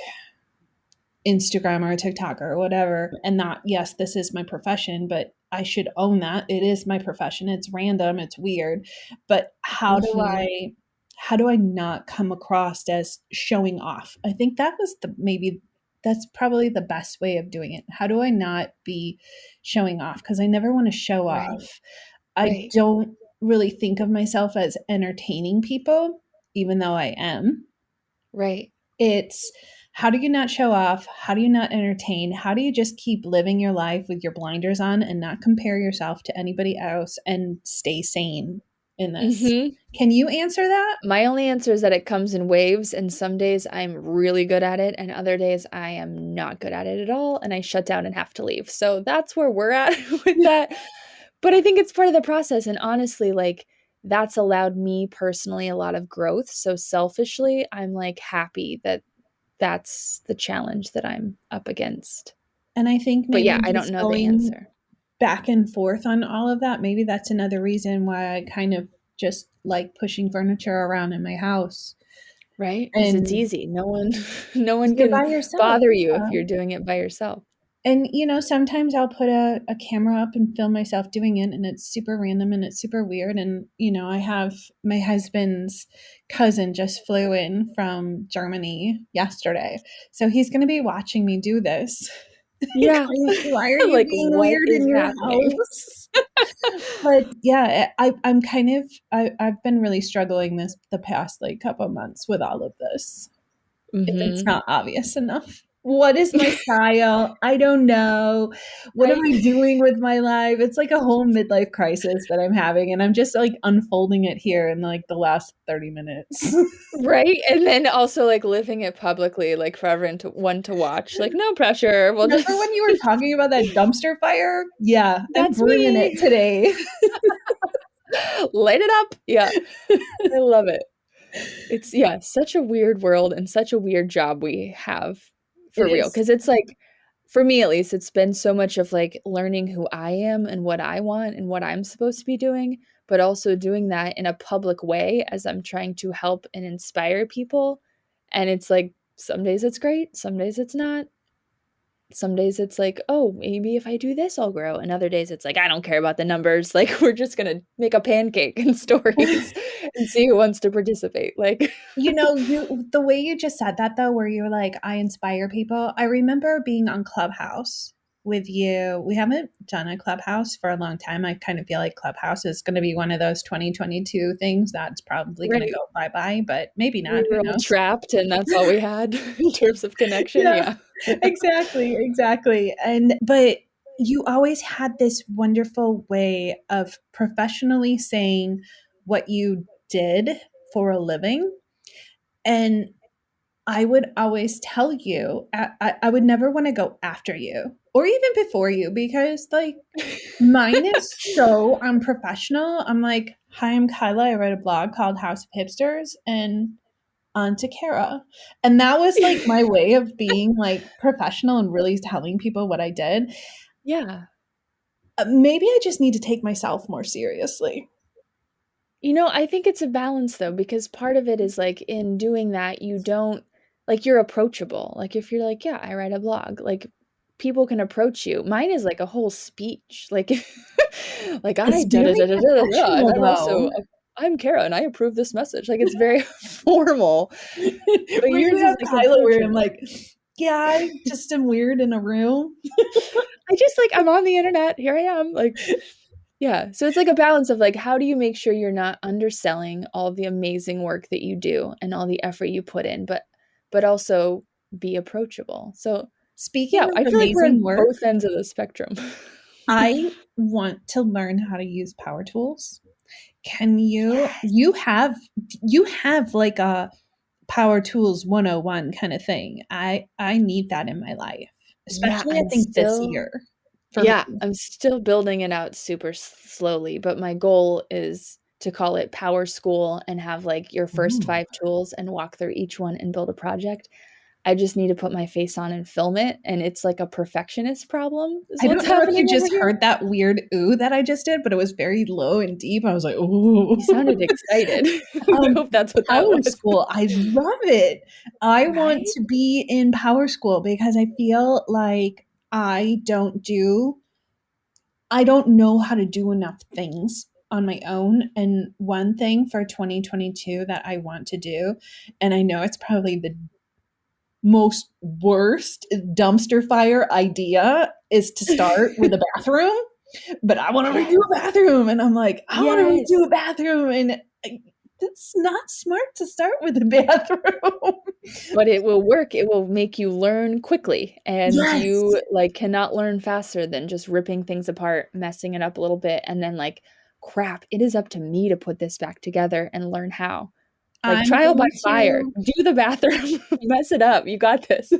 E: Instagram or TikTok or whatever. And not, yes, this is my profession, but I should own that. It is my profession. It's random, it's weird. But
D: Mhm.
E: how do I not come across as showing off? I think that was that's probably the best way of doing it. How do I not be showing off? Because I never want to show
D: Right.
E: off. I
D: Right.
E: don't really think of myself as entertaining people, even though I am.
D: Right.
E: It's how do you not show off? How do you not entertain? How do you just keep living your life with your blinders on and not compare yourself to anybody else and stay sane in this?
D: Mhm.
E: Can you answer that?
D: My only answer is that it comes in waves, and some days I'm really good at it, and other days I am not good at it at all, and I shut down and have to leave. So that's where we're at with that. But I think it's part of the process, and honestly, like, that's allowed me personally a lot of growth. So selfishly, I'm like happy that that's the challenge that I'm up against.
E: And I think
D: But
E: maybe
D: yeah, I don't
E: just
D: know the
E: going
D: answer.
E: back and forth on all of that, maybe that's another reason why I kind of just like pushing furniture around in my house.
D: Right? Because it's
E: And
D: easy. No one no one
E: you're
D: can
E: by yourself.
D: bother you if
E: Yeah.
D: you're doing it by yourself.
E: And, you know, sometimes I'll put a camera up and film myself doing it, and it's super random and it's super weird. And, you know, I have my husband's cousin just flew in from Germany yesterday. So he's going to be watching me do this.
D: Yeah.
E: Going, why are you
D: Like,
E: being
D: what
E: weird
D: is
E: in your
D: happening?
E: house? But yeah, I'm kind of, I've been really struggling the past like couple of months with all of this. If it's
D: Mhm.
E: not obvious enough. What is my style? I don't know. What am
D: Right?
E: I doing with my life? It's like a whole midlife crisis that I'm having, and I'm just like unfolding it here in like the last 30 minutes.
D: Right? And then also, like, living it publicly, like, for everyone to one to watch. Like, no pressure. We'll
E: Remember
D: just
E: when you were talking about that dumpster fire? Yeah, I'm
D: That's
E: bringing it
D: me.
E: today.
D: Light it up. Yeah. I love it. It's yeah, such a weird world and such a weird job we have,
E: It
D: for real.
E: is.
D: Because it's like, for me at least, it's been so much of like learning who I am and what I want and what I'm supposed to be doing, but also doing that in a public way as I'm trying to help and inspire people. And it's like, some days it's great, some days it's not. Some days it's like, oh, maybe if I do this, I'll grow. And other days it's like, I don't care about the numbers. Like, we're just going to make a pancake and stories and see who wants to participate. Like,
E: You know, the way you just said that though, where you were like, I inspire people. I remember being on Clubhouse with you. We haven't done a Clubhouse for a long time. I kind of feel like Clubhouse is going to be one of those 2022 things that's probably going to
D: right.
E: go bye-bye, but maybe
D: We
E: not. Who
D: were all
E: knows?
D: trapped and that's all we had in terms of connection.
E: Yeah,
D: Yeah.
E: exactly, exactly. And but you always had this wonderful way of professionally saying what you did for a living. And I would always tell you, I would never want to go after you or even before you because, like, mine is so unprofessional. I'm like, hi, I'm Kyla. I write a blog called House of Hipsters and on to Cara. And that was like my way of being like professional and really telling people what I did.
D: Yeah.
E: Maybe I just need to take myself more seriously.
D: You know, I think it's a balance though, because part of it is like in doing that, you don't like you're approachable. Like if you're like, yeah, I write a blog, like people can approach you. Mine is like a whole speech. Like like I
E: It's
D: da da
E: very
D: da da da da and
E: professional,
D: I'm also
E: though.
D: I'm Cara and I approve this message. Like it's very formal. But
E: Where
D: yours
E: you
D: is
E: have
D: like
E: Kyla, where I'm
D: approachable.
E: like, yeah, I just am weird in a room.
D: I just like I'm on the internet. Here I am. Like yeah. So it's like a balance of like how do you make sure you're not underselling all the amazing work that you do and all the effort you put in, but also be approachable. So
E: Speaking
D: yeah,
E: of
D: I feel like we're
E: amazing
D: on
E: work,
D: both ends of the spectrum.
E: I want to learn how to use power tools. Can you have like a power tools 101 kind of thing? I need that in my life,
D: Yeah,
E: especially I think this year for me.
D: I'm still building it out super slowly, but my goal is to call it Power School and have like your first
E: Ooh.
D: 5 tools and walk through each one and build a project. I just need to put my face on and film it, and it's like a perfectionist problem is
E: I
D: what's
E: don't know if you
D: happening over
E: just
D: here.
E: heard that weird ooh that I just did, but it was very low and deep. I was like, ooh.
D: You sounded excited. I hope that's what that
E: Power
D: was.
E: School. I love it. I want
D: Right?
E: to be in Power School because I feel like I don't know how to do enough things on my own. And one thing for 2022 that I want to do, and I know it's probably the most worst dumpster fire idea, is to start with a bathroom. But I want to redo a bathroom. And I'm like, I want to
D: Yes.
E: redo a bathroom. And it's not smart to start with a bathroom.
D: But it will work. It will make you learn quickly, and
E: Yes.
D: you, like, cannot learn faster than just ripping things apart, messing it up a little bit, and then, like, "Crap, it is up to me to put this back together and learn how." Like,
E: I'm
D: trial by
E: going
D: fire.
E: to
D: Do the bathroom. Mess it up. You got this.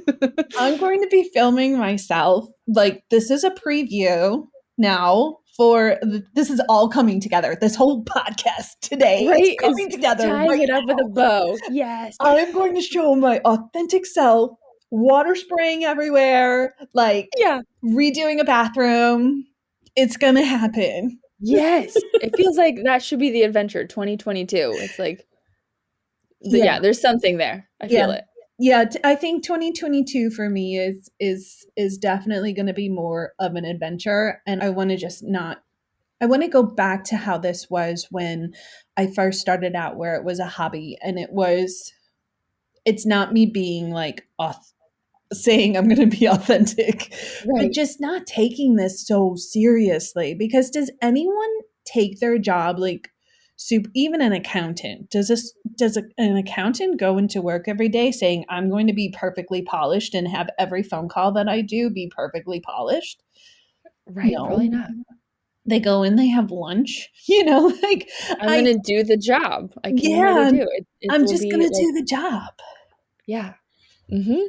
E: I'm going to be filming myself. Like, this is a preview now for this is all coming together. This whole podcast today is
D: Right? Is
E: coming together
D: tying
E: right
D: it up with a
E: now.
D: bow. Yes.
E: I'm going to show my authentic self, water spraying everywhere, like
D: Yeah.
E: redoing a bathroom. It's going to happen.
D: Yes. It feels like that should be the adventure, 2022. It's like
E: Yeah.
D: there's something there. I
E: Yeah.
D: feel it.
E: Yeah, I think 2022 for me is definitely going to be more of an adventure, and I want to just not I want to go back to how this was when I first started out, where it was a hobby and it's not me being like saying I'm going to be authentic, but
D: Right.
E: just not taking this so seriously. Because does anyone take their job like even an accountant? An accountant go into work every day saying I'm going to be perfectly polished and have every phone call that I do be perfectly polished?
D: Right,
E: No.
D: probably not.
E: They go in, they have lunch, like
D: I'm gonna do the job. I came here to
E: yeah,
D: do it. It
E: I'm
D: will
E: just
D: be
E: gonna
D: like
E: do the job.
D: yeah. Mhm.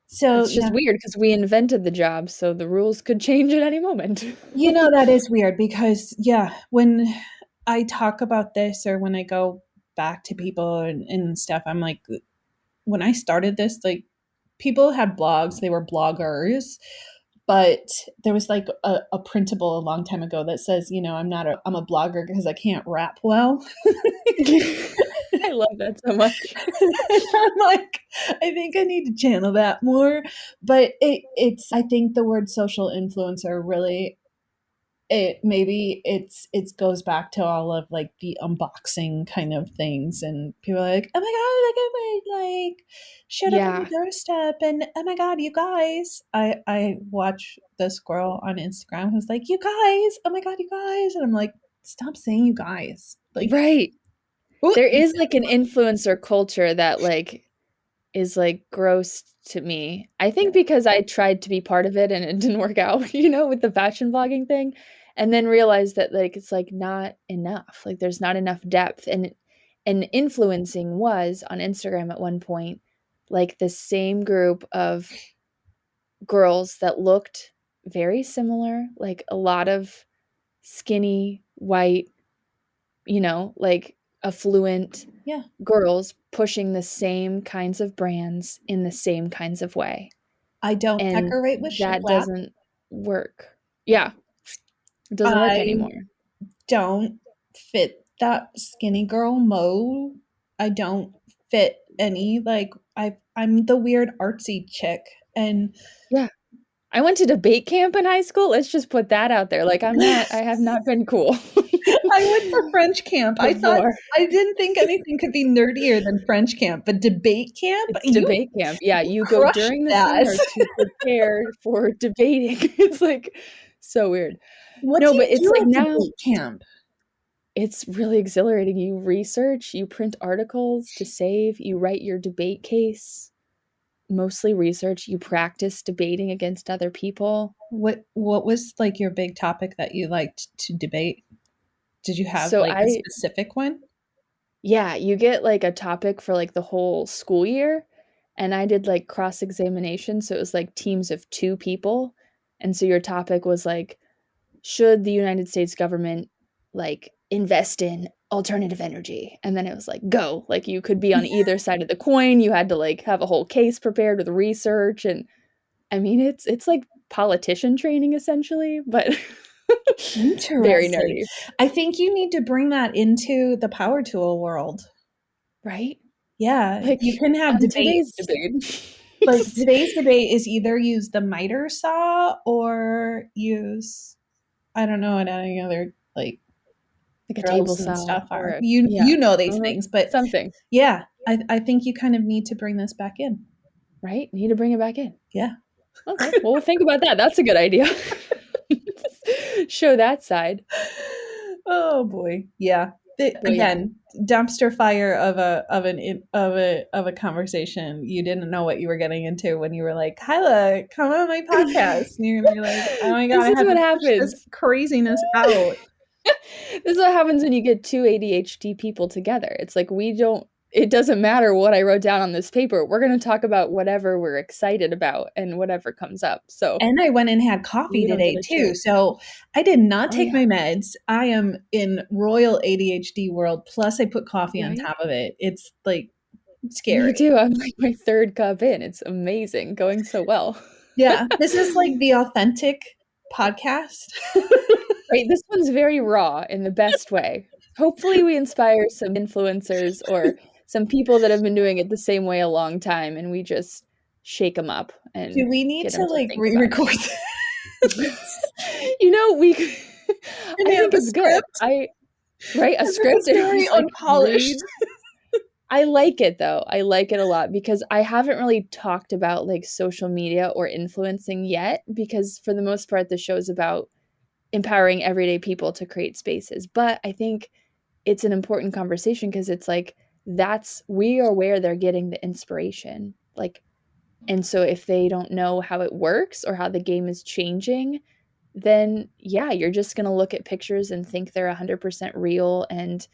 E: So
D: It's
E: yeah,
D: just weird because we invented the job, so the rules could change at any moment.
E: that is weird because yeah, when I talk about this or when I go back to people and stuff, I'm like, when I started this, like people had blogs, they were bloggers, but there was like a printable a long time ago that says, I'm a blogger because I can't rap well.
D: I love that so much.
E: I'm like, I think I need to channel that more. But I think the word social influencer really, it goes back to all of like the unboxing kind of things, and people are like, oh my god, look at my like shit up on
D: Yeah.
E: the doorstep, and oh my god, you guys. I watch this girl on Instagram who's like, you guys, oh my god, you guys, and I'm like, stop saying you guys. Like,
D: Right.
E: what?
D: There is like an influencer culture that like is like gross to me. I think because I tried to be part of it and it didn't work out, with the fashion blogging thing, and then realized that like it's like not enough. Like there's not enough depth, and influencing was on Instagram at one point like the same group of girls that looked very similar, like a lot of skinny, white, like affluent girls pushing the same kinds of brands in the same kinds of way.
E: I don't
D: And
E: decorate with
D: that
E: shiplap.
D: doesn't work. Yeah. It doesn't work anymore.
E: Don't fit that skinny girl mold. I don't fit any, like, I'm the weird artsy chick. And
D: yeah. I went to debate camp in high school. Let's just put that out there. Like I have not been cool.
E: I went to French camp. I didn't think anything could be nerdier than French camp, but debate camp?
D: Debate camp. Yeah, you go during the summer to prepare for debating. It's like so weird.
E: But it's like now debate camp.
D: It's really exhilarating. You research, you print articles to save, you write your debate case. Mostly research, you practice debating against other people.
E: What was like your big topic that you liked to debate? Did you have a specific one?
D: Yeah, you get like a topic for like the whole school year, and I did like cross-examination, so it was like teams of 2 people, and so your topic was like, should the United States government like invest in alternative energy? And then it was like, go. Like you could be on either side of the coin. You had to like have a whole case prepared with research, and I mean it's like politician training essentially, but very nerdy.
E: I think you need to bring that into the power tool world.
D: Right?
E: Yeah.
D: Like
E: you can have
D: today's debate.
E: Like today's debate is either use the miter saw or use, I don't know, any other like
D: a table saw
E: stuff are. You know these things, but
D: something.
E: Yeah. I think you kind of need to bring this back in.
D: Right? Need to bring it back in.
E: Yeah.
D: Okay. Well, we'll think about that. That's a good idea. Show that side.
E: Oh boy. Yeah. Again, dumpster fire of a conversation. You didn't know what you were getting into when you were like, Kyla, come on my podcast. And you're like, oh my god,
D: this is what happens.
E: This craziness out.
D: This is what happens when you get 2 ADHD people together. It's like it doesn't matter what I wrote down on this paper. We're going to talk about whatever we're excited about and whatever comes up. So,
E: and I went and had coffee today too. So I did not take my meds. I am in royal ADHD world. Plus I put coffee on top of it. It's like scary.
D: Me too. I'm like my 3rd cup in. It's amazing. Going so well.
E: Yeah. This is like the authentic podcast.
D: Right. This one's very raw in the best way. Hopefully we inspire some influencers or some people that have been doing it the same way a long time, and we just shake them up. And
E: do we need to like re-record this?
D: I think it's good. A script.
E: Very unpolished.
D: I like it though. I like it a lot because I haven't really talked about like social media or influencing yet, because for the most part the show's about empowering everyday people to create spaces. But I think it's an important conversation because it's like we are where they're getting the inspiration. Like, and so if they don't know how it works or how the game is changing, then yeah, you're just going to look at pictures and think they're 100% real and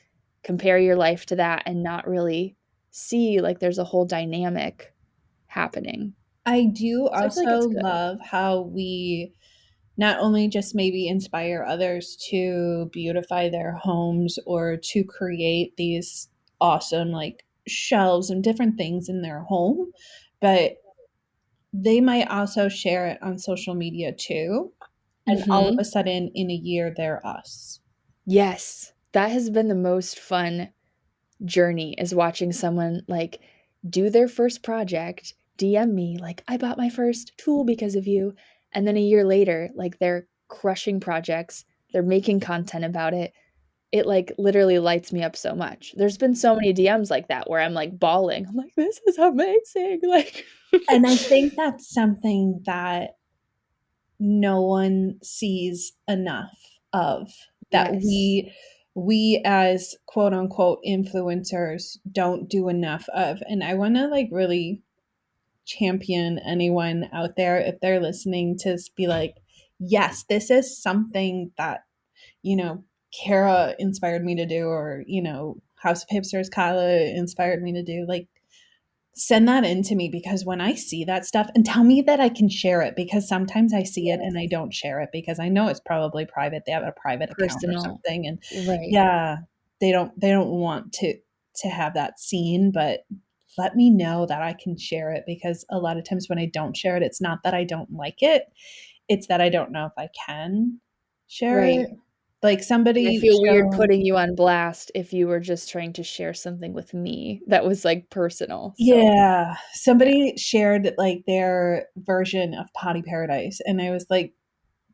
D: compare your life to that and not really see like there's a whole dynamic happening.
E: I do also love how we not only just maybe inspire others to beautify their homes or to create these awesome like shelves and different things in their home, but they might also share it on social media too. And all of a sudden in a year, they're us.
D: Yes. That has been the most fun journey, is watching someone like do their first project, DM me like, I bought my first tool because of you. And then a year later, like they're crushing projects, they're making content about it. It like literally lights me up so much. There's been so many DMs like that where I'm like bawling. I'm like, this is amazing. Like,
E: and I think that's something that no one sees enough of, that we as quote unquote influencers don't do enough of. And I want to like really champion anyone out there, if they're listening, to be like, yes, this is something that, Cara inspired me to do, or, House of Hipsters, Kyla inspired me to do. Like, send that in to me, because when I see that stuff, and tell me that I can share it, because sometimes I see it and I don't share it because I know it's probably private. They have a private account or
D: Personal.
E: something. And
D: Right.
E: yeah, they don't want to have that seen, but let me know that I can share it, because a lot of times when I don't share it, it's not that I don't like it. It's that I don't know if I can share
D: Right.
E: it. Like, somebody
D: I feel weird putting you on blast if you were just trying to share something with me that was like personal. So.
E: Yeah. Somebody shared like their version of Potty Paradise, and I was like,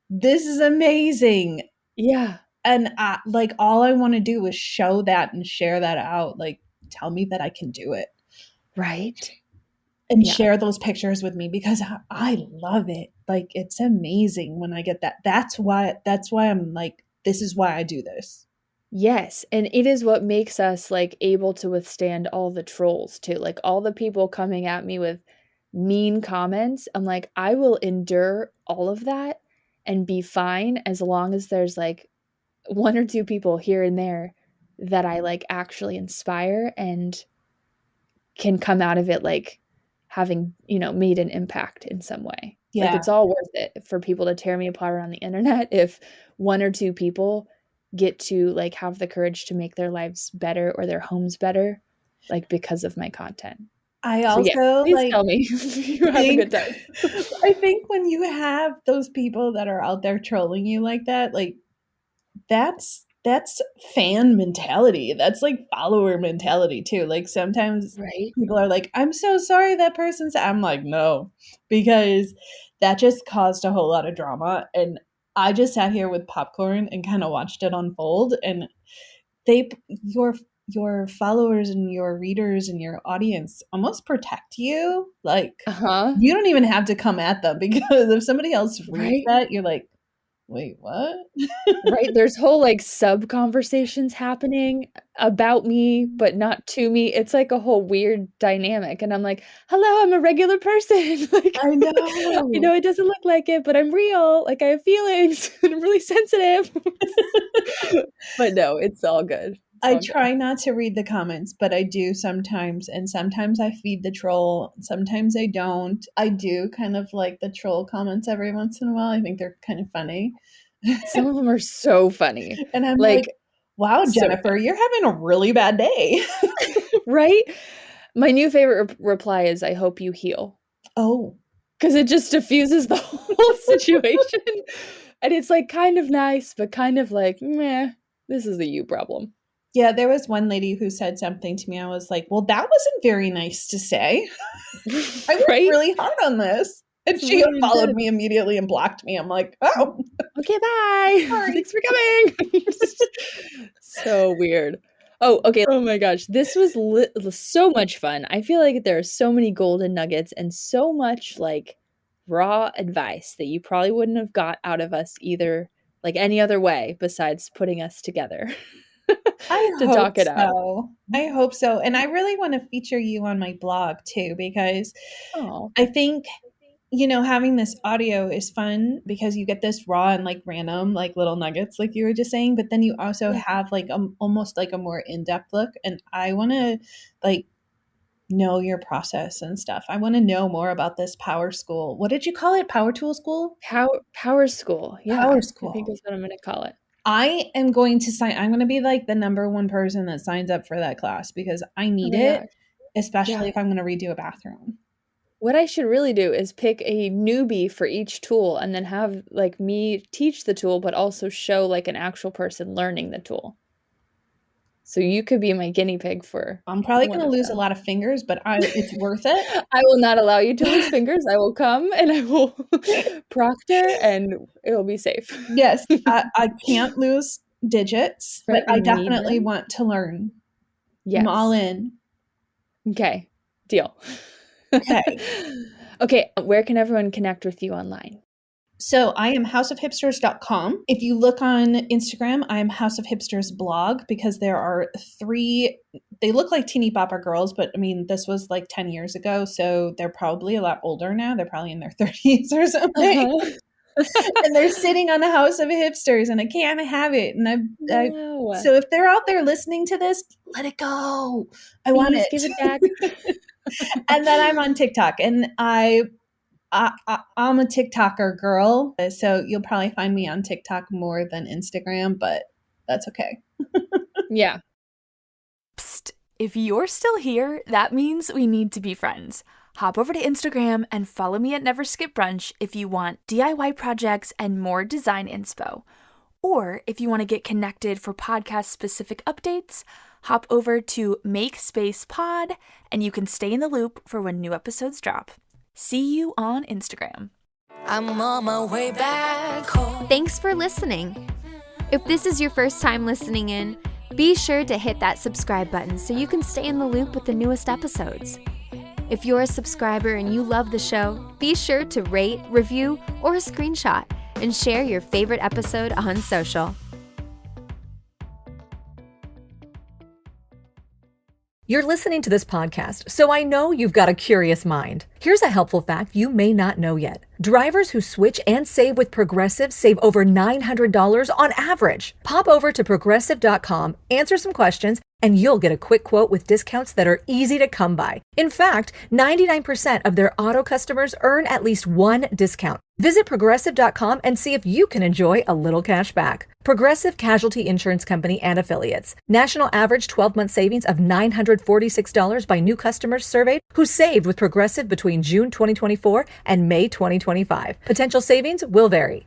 E: this is amazing.
D: Yeah.
E: And like, all I want to do is show that and share that out. Like, tell me that I can do it.
D: Right.
E: And share those pictures with me, because I love it. Like, it's amazing when I get that. That's why I'm like, this is why I do this.
D: Yes, and it is what makes us like able to withstand all the trolls too. Like all the people coming at me with mean comments. I'm like, I will endure all of that and be fine as long as there's like one or two people here and there that I like actually inspire and can come out of it like having, made an impact in some way.
E: Yeah.
D: Like it's all worth it for people to tear me apart on the internet if one or two people get to like have the courage to make their lives better or their homes better, like because of my content.
E: I also
D: please tell me you have a good time.
E: I think when you have those people that are out there trolling you like that, like that's fan mentality. That's like follower mentality too. Like sometimes people are like, I'm so sorry that person's. I'm like, no, because that just caused a whole lot of drama. And I just sat here with popcorn and kind of watched it unfold. And your followers and your readers and your audience almost protect you. Like, you don't even have to come at them, because if somebody else reads that, you're like, wait, what?
D: Right. There's whole like sub conversations happening about me, but not to me. It's like a whole weird dynamic. And I'm like, hello, I'm a regular person. Like,
E: I know.
D: I know it doesn't look like it, but I'm real. Like I have feelings and I'm really sensitive. But no, it's all good.
E: I try not to read the comments, but I do sometimes. And sometimes I feed the troll. Sometimes I don't. I do kind of like the troll comments every once in a while. I think they're kind of funny.
D: Some of them are so funny.
E: And I'm like, wow, Jennifer, you're having a really bad day.
D: Right? My new favorite reply is, I hope you heal.
E: Oh.
D: Because it just diffuses the whole situation. And it's like kind of nice, but kind of like, meh, this is a you problem.
E: Yeah, there was one lady who said something to me. I was like, well, that wasn't very nice to say. I worked really hard on this. And she unfollowed me immediately and blocked me. I'm like, oh.
D: Okay, bye. Sorry. Thanks for coming. So weird. Oh, okay. Oh my gosh. This was so much fun. I feel like there are so many golden nuggets and so much like raw advice that you probably wouldn't have got out of us either, like any other way besides putting us together. To talk it out.
E: I hope so. And I really want to feature you on my blog too, because I think, having this audio is fun because you get this raw and like random, like little nuggets, like you were just saying, but then you also have like almost like a more in-depth look. And I want to like know your process and stuff. I want to know more about this power school. What did you call it? Power tool school?
D: Power school. Yeah.
E: Power school.
D: I think that's what I'm going to call it.
E: I am going to I'm going to be like the number one person that signs up for that class, because I need it, especially if I'm going to redo a bathroom.
D: What I should really do is pick a newbie for each tool and then have like me teach the tool, but also show like an actual person learning the tool. So you could be my guinea pig for.
E: I'm probably going to lose a lot of fingers, but it's worth it.
D: I will not allow you to lose fingers. I will come and I will proctor and it will be safe.
E: Yes, I can't lose digits, but I definitely want to learn. Yes. I'm all in.
D: Okay, deal.
E: Okay.
D: Okay, where can everyone connect with you online?
E: So I am houseofhipsters.com. If you look on Instagram, I am House of Hipsters blog, because there are they look like teeny bopper girls, but I mean, this was like 10 years ago. So they're probably a lot older now. They're probably in their 30s or something. And they're sitting on a House of Hipsters and I can't have it. And so if they're out there listening to this, let it go. I want it.
G: Give it back.
E: And then I'm on TikTok, and I'm a TikToker girl. So you'll probably find me on TikTok more than Instagram, but that's okay.
G: Yeah.
D: Psst, if you're still here, that means we need to be friends. Hop over to Instagram and follow me at Never Skip Brunch if you want DIY projects and more design inspo. Or if you want to get connected for podcast-specific updates, hop over to Make Space Pod and you can stay in the loop for when new episodes drop. See you on Instagram.
B: I'm on my way back home.
C: Thanks for listening. If this is your first time listening in, be sure to hit that subscribe button so you can stay in the loop with the newest episodes. If you're a subscriber and you love the show, be sure to rate, review, or a screenshot and share your favorite episode on social.
H: You're listening to this podcast, so I know you've got a curious mind. Here's a helpful fact you may not know yet. Drivers who switch and save with Progressive save over $900 on average. Pop over to Progressive.com, answer some questions, and you'll get a quick quote with discounts that are easy to come by. In fact, 99% of their auto customers earn at least one discount. Visit Progressive.com and see if you can enjoy a little cash back. Progressive Casualty Insurance Company and Affiliates. National average 12-month savings of $946 by new customers surveyed who saved with Progressive between June 2024 and May 2025. Potential savings will vary.